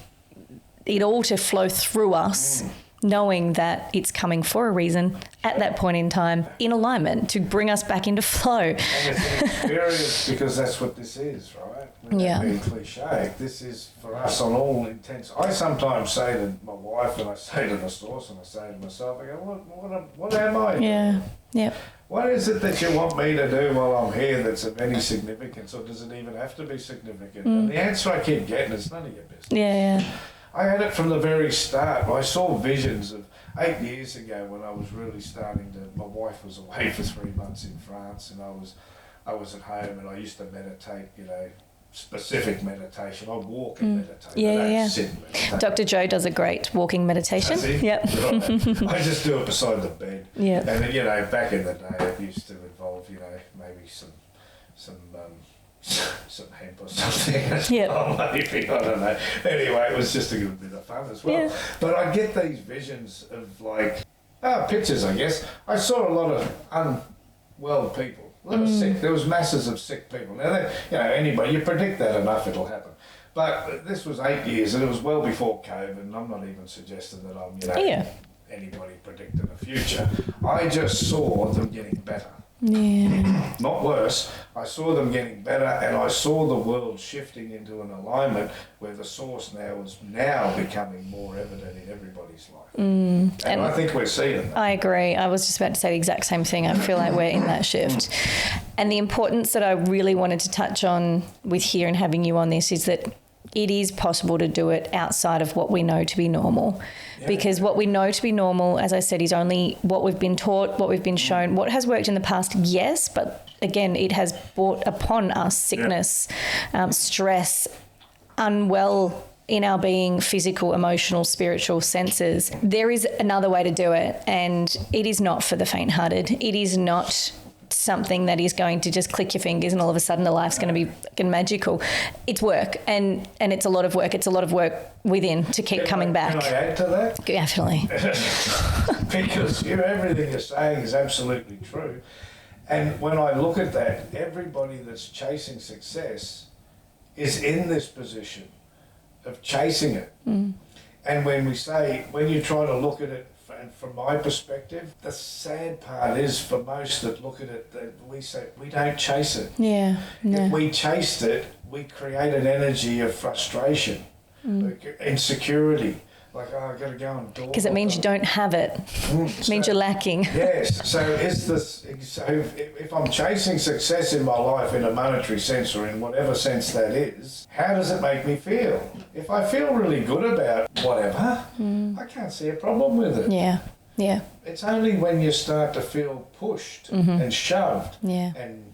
it all to flow through us, knowing that it's coming for a reason at that point in time, in alignment, to bring us back into flow. And it's an experience because that's what this is, right? Without being cliche, this is for us on all intents. I sometimes say to my wife, and I say to the source, and I say to myself, I go, what am I doing? Yeah, yep. What is it that you want me to do while I'm here that's of any significance, or does it even have to be significant? And the answer I keep getting is none of your business. Yeah. I had it from the very start. I saw visions of 8 years ago when I was really starting to. My wife was away for 3 months in France, and I was at home, and I used to meditate. Specific meditation. I walk and meditate. I don't sit and meditate. Dr. Joe does a great walking meditation. Yep. Right. I just do it beside the bed. Yeah. And then, back in the day, it used to involve, maybe some hemp or something. Yeah. Maybe, I don't know. Anyway, it was just a good bit of fun as well. Yeah. But I get these visions of pictures, I guess. I saw a lot of unwell people. A lot of sick. There was masses of sick people. Now, anybody, you predict that enough, it'll happen. But this was 8 years, and it was well before COVID, and I'm not even suggesting that I'm, anybody predicting the future. I just saw them getting better. Yeah. Not worse. I saw them getting better, and I saw the world shifting into an alignment where the source is now becoming more evident in everybody's life. And I think we're seeing that. I agree. I was just about to say the exact same thing. I feel like we're in that shift. And the importance that I really wanted to touch on with here and having you on this is that it is possible to do it outside of what we know to be normal. Yeah. Because what we know to be normal, as I said, is only what we've been taught, what we've been shown, what has worked in the past, yes, but again, it has brought upon us sickness, stress, unwell in our being, physical, emotional, spiritual senses. There is another way to do it, and it is not for the faint-hearted. It is not something that is going to just click your fingers and all of a sudden the life's going to be fucking magical. It's work, and it's a lot of work. It's a lot of work within to keep coming back. Can I add to that? Definitely. Because everything you're saying is absolutely true. And when I look at that, everybody that's chasing success is in this position of chasing it. And when you try to look at it, and from my perspective, the sad part is for most that look at it, that we say we don't chase it. Yeah. If we chased it, we create an energy of frustration, insecurity. Like, I've got to go and do it. Because it means you don't have it. It means you're lacking. Yes. So if I'm chasing success in my life in a monetary sense or in whatever sense that is, how does it make me feel? If I feel really good about whatever, I can't see a problem with it. Yeah. Yeah. It's only when you start to feel pushed and shoved and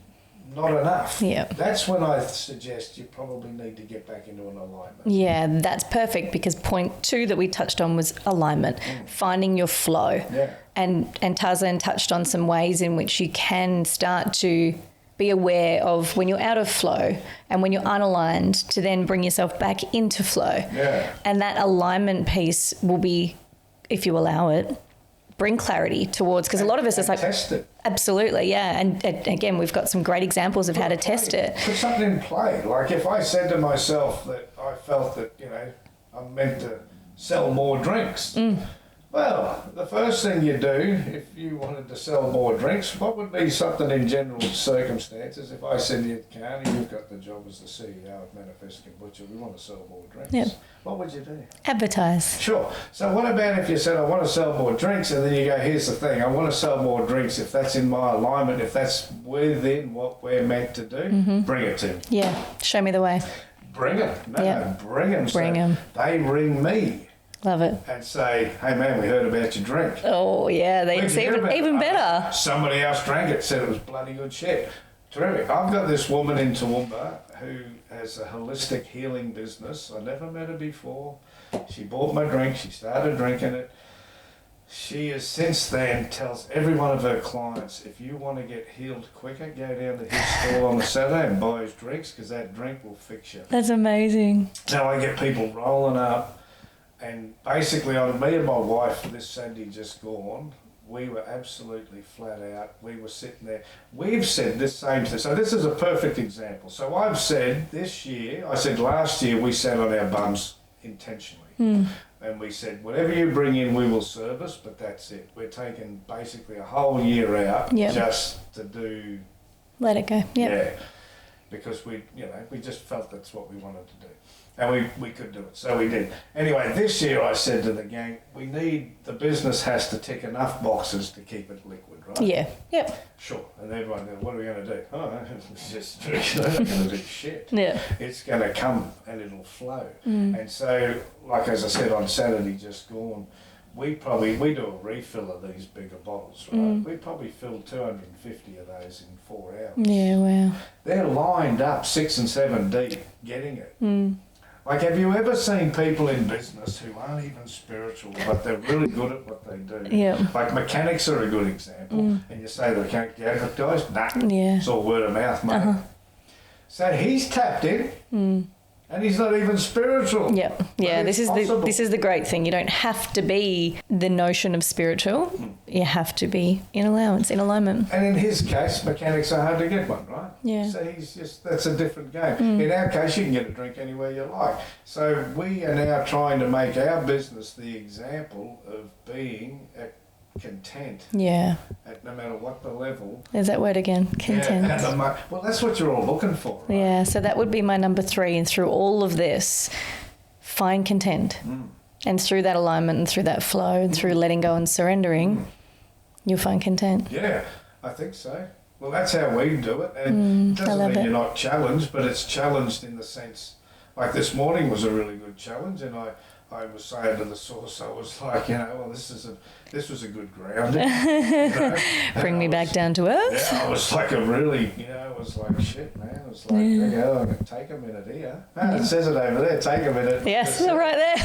not enough. Yeah. That's when I suggest you probably need to get back into an alignment. Yeah, that's perfect, because point 2 that we touched on was alignment, finding your flow. Yeah. And Tarzan touched on some ways in which you can start to be aware of when you're out of flow and when you're unaligned, to then bring yourself back into flow. Yeah. And that alignment piece will be, if you allow it, bring clarity towards, because a lot of us is like, test it. Absolutely, yeah. And again, we've got some great examples of how to test it. Put something in play. Like if I said to myself that I felt that, you know, I'm meant to sell more drinks. Well, the first thing you do if you wanted to sell more drinks, what would be something in general circumstances? If I said to you, Carney, you've got the job as the CEO of Manifest Kombucha, we want to sell more drinks. Yep. What would you do? Advertise. Sure. So what about if you said, I want to sell more drinks, and then you go, here's the thing, I want to sell more drinks. If that's in my alignment, if that's within what we're meant to do, bring it to me. Yeah, show me the way. Bring them. No, bring them. Bring them. They ring me. Love it. And say, hey man, we heard about your drink. Oh yeah, it's even better. Somebody else drank it, said it was bloody good shit. Terrific. I've got this woman in Toowoomba who has a holistic healing business. I never met her before. She bought my drink, she started drinking it. She has since then tells every one of her clients, if you want to get healed quicker, go down to his store on the Saturday and buy his drinks, because that drink will fix you. That's amazing. Now I get people rolling up. And basically, on me and my wife, this Sunday just gone, we were absolutely flat out. We were sitting there. We've said this same thing. So this is a perfect example. So I've said this year, I said last year we sat on our bums intentionally. And we said, whatever you bring in, we will service, but that's it. We're taking basically a whole year out just to do... Let it go. Yep. Yeah. Because we just felt that's what we wanted to do. And we could do it, so we did. Anyway, this year I said to the gang, the business has to tick enough boxes to keep it liquid, right? Yeah, yep. Sure. And everyone goes, what are we going to do? Oh, it's just, we're not going to do shit. Yeah. It's going to come and it'll flow. And so, like as I said on Saturday just gone, we do a refill of these bigger bottles, right? We probably filled 250 of those in 4 hours. Yeah, wow. They're lined up 6 and 7 deep getting it. Like, have you ever seen people in business who aren't even spiritual, but they're really good at what they do? Yeah. Like mechanics are a good example. And you say to the mechanic, do you advertise? Nah. Yeah. It's all word of mouth, mate. So he's tapped in. And he's not even spiritual. Yep. Yeah, this is the great thing. You don't have to be the notion of spiritual. You have to be in alignment. And in his case, mechanics are hard to get one, right? Yeah. So that's a different game. In our case, you can get a drink anywhere you like. So we are now trying to make our business the example of being content. Yeah. At no matter what the level. There's that word again, content. Yeah, well, that's what you're all looking for, right? Yeah, so that would be my number 3. And through all of this, find content. And through that alignment and through that flow and through letting go and surrendering, you'll find content. Yeah, I think so. Well, that's how we do it. And it doesn't mean you're not challenged, but it's challenged in the sense, like this morning was a really good challenge, and I was saying to the source, I was like, well, this was a good grounding. Bring me back down to earth. Yeah, I was like I was like, shit, man. I was like, I'm going to take a minute here. It says it over there, take a minute. Yes, right there.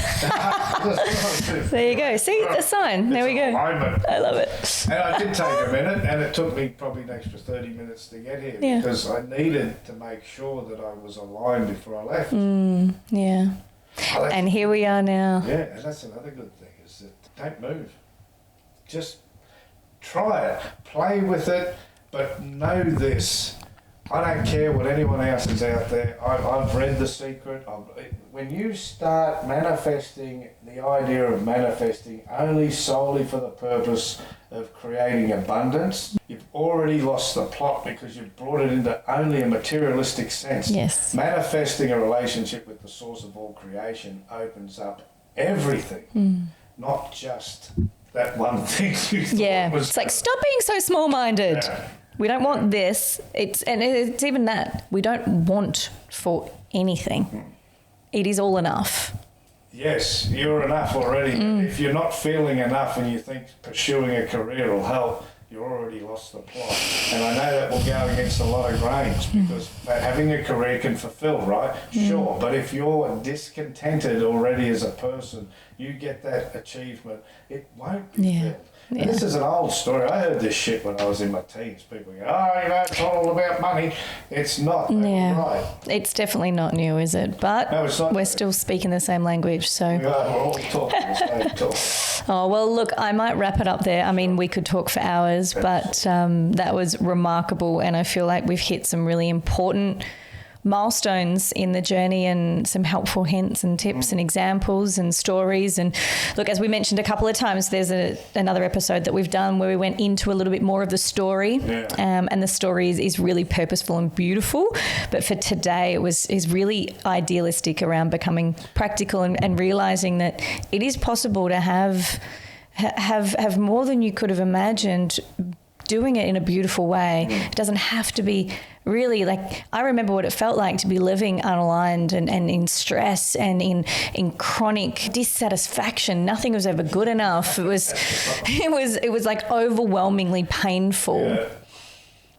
There you go. See, the sign. There we go. Alignment. I love it. And I did take a minute, and it took me probably an extra 30 minutes to get here because I needed to make sure that I was aligned before I left. Yeah. Oh, and here we are now. Yeah, and that's another good thing is that don't move. Just try it, play with it, but know this. I don't care what anyone else is out there. I've read The Secret. When you start manifesting, the idea of manifesting only solely for the purpose of creating abundance, you've already lost the plot because you've brought it into only a materialistic sense. Yes. Manifesting a relationship with the source of all creation opens up everything, not just that one thing you thought was... It's like, stop being so small-minded. Yeah. We don't want this. It's even that. We don't want for anything. It is all enough. Yes, you're enough already. If you're not feeling enough and you think pursuing a career will help, you're already lost the plot. And I know that will go against a lot of grains because having a career can fulfill, right? Sure, but if you're discontented already as a person, you get that achievement, it won't be filled. Yeah. This is an old story. I heard this shit when I was in my teens. People go, oh, you know, it's all about money. It's not. Right. It's definitely not new, is it? But no, it's not. We're still speaking the same language, so. We're all talking the same talk. Oh, well, look, I might wrap it up there. I mean, we could talk for hours, but that was remarkable, and I feel like we've hit some really important milestones in the journey and some helpful hints and tips and examples and stories. And look, as we mentioned a couple of times, there's another episode that we've done where we went into a little bit more of the story, and the story is really purposeful and beautiful. But for today, is really idealistic around becoming practical and realizing that it is possible to have more than you could have imagined, doing it in a beautiful way. It doesn't have to be really like, I remember what it felt like to be living unaligned and in stress and in chronic dissatisfaction. Nothing was ever good enough. It was like overwhelmingly painful. Yeah.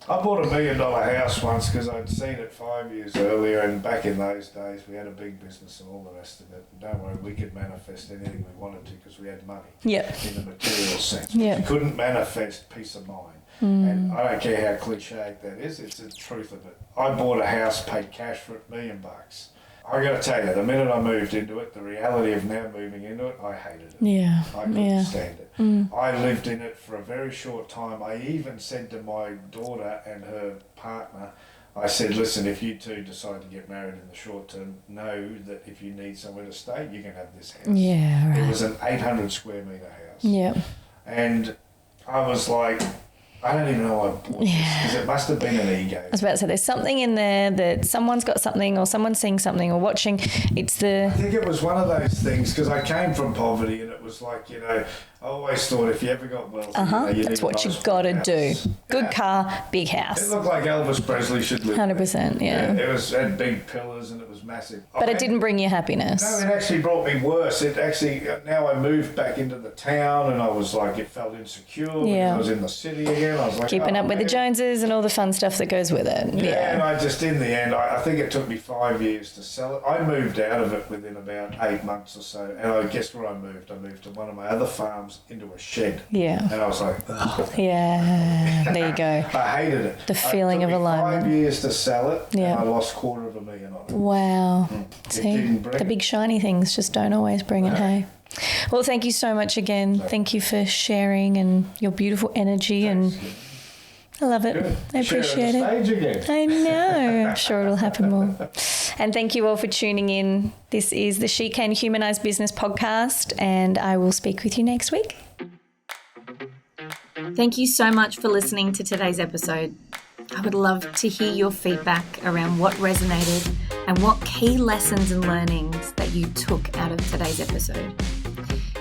I bought $1 million house once because I'd seen it 5 years earlier, and back in those days we had a big business and all the rest of it. And don't worry, we could manifest anything we wanted to because we had money in the material sense. You couldn't manifest peace of mind. And I don't care how cliched that is, it's the truth of it. I bought a house, paid cash for it, $1 million. I got to tell you, the minute I moved into it, the reality of now moving into it, I hated it. Yeah. I couldn't stand it. I lived in it for a very short time. I even said to my daughter and her partner, I said, listen, if you two decide to get married in the short term, know that if you need somewhere to stay, you can have this house. Yeah, right. It was an 800 square metre house. Yeah. And I was like, I don't even know why I bought this, because it must have been an ego. I was about to say, there's something in there that someone's got something, or someone's seeing something or watching. I think it was one of those things, because I came from poverty, and it was like, you know, I always thought if you ever got wealthy, that's what you've got to do. Good car, big house. It looked like Elvis Presley should live 100%, yeah. It had big pillars and it was massive. But it didn't bring you happiness. No, it actually brought me worse. It actually, now I moved back into the town and I was like, it felt insecure because I was in the city again. I was like, keeping up with the Joneses and all the fun stuff that goes with it. Yeah, and I just, in the end, I think it took me 5 years to sell it. I moved out of it within about 8 months or so. And I guess where I moved to one of my other farms into a shed. Yeah. And I was like, yeah, there you go. I hated it. The feeling of alignment. 5 years to sell it, and I lost $250,000 on it. Wow. See, the big shiny things just don't always bring it, hey? Well, thank you so much again. Thank you for sharing and your beautiful energy. Thanks. And I love it. Good. I appreciate it. Again. I know. I'm sure it'll happen more. And thank you all for tuning in. This is the She Can Humanise Business podcast, and I will speak with you next week. Thank you so much for listening to today's episode. I would love to hear your feedback around what resonated and what key lessons and learnings that you took out of today's episode.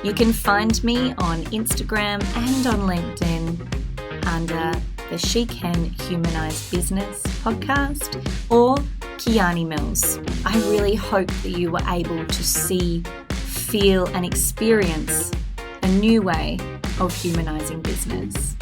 You can find me on Instagram and on LinkedIn under the She Can Humanise Business podcast or Kiani Mills. I really hope that you were able to see, feel and experience a new way of humanising business.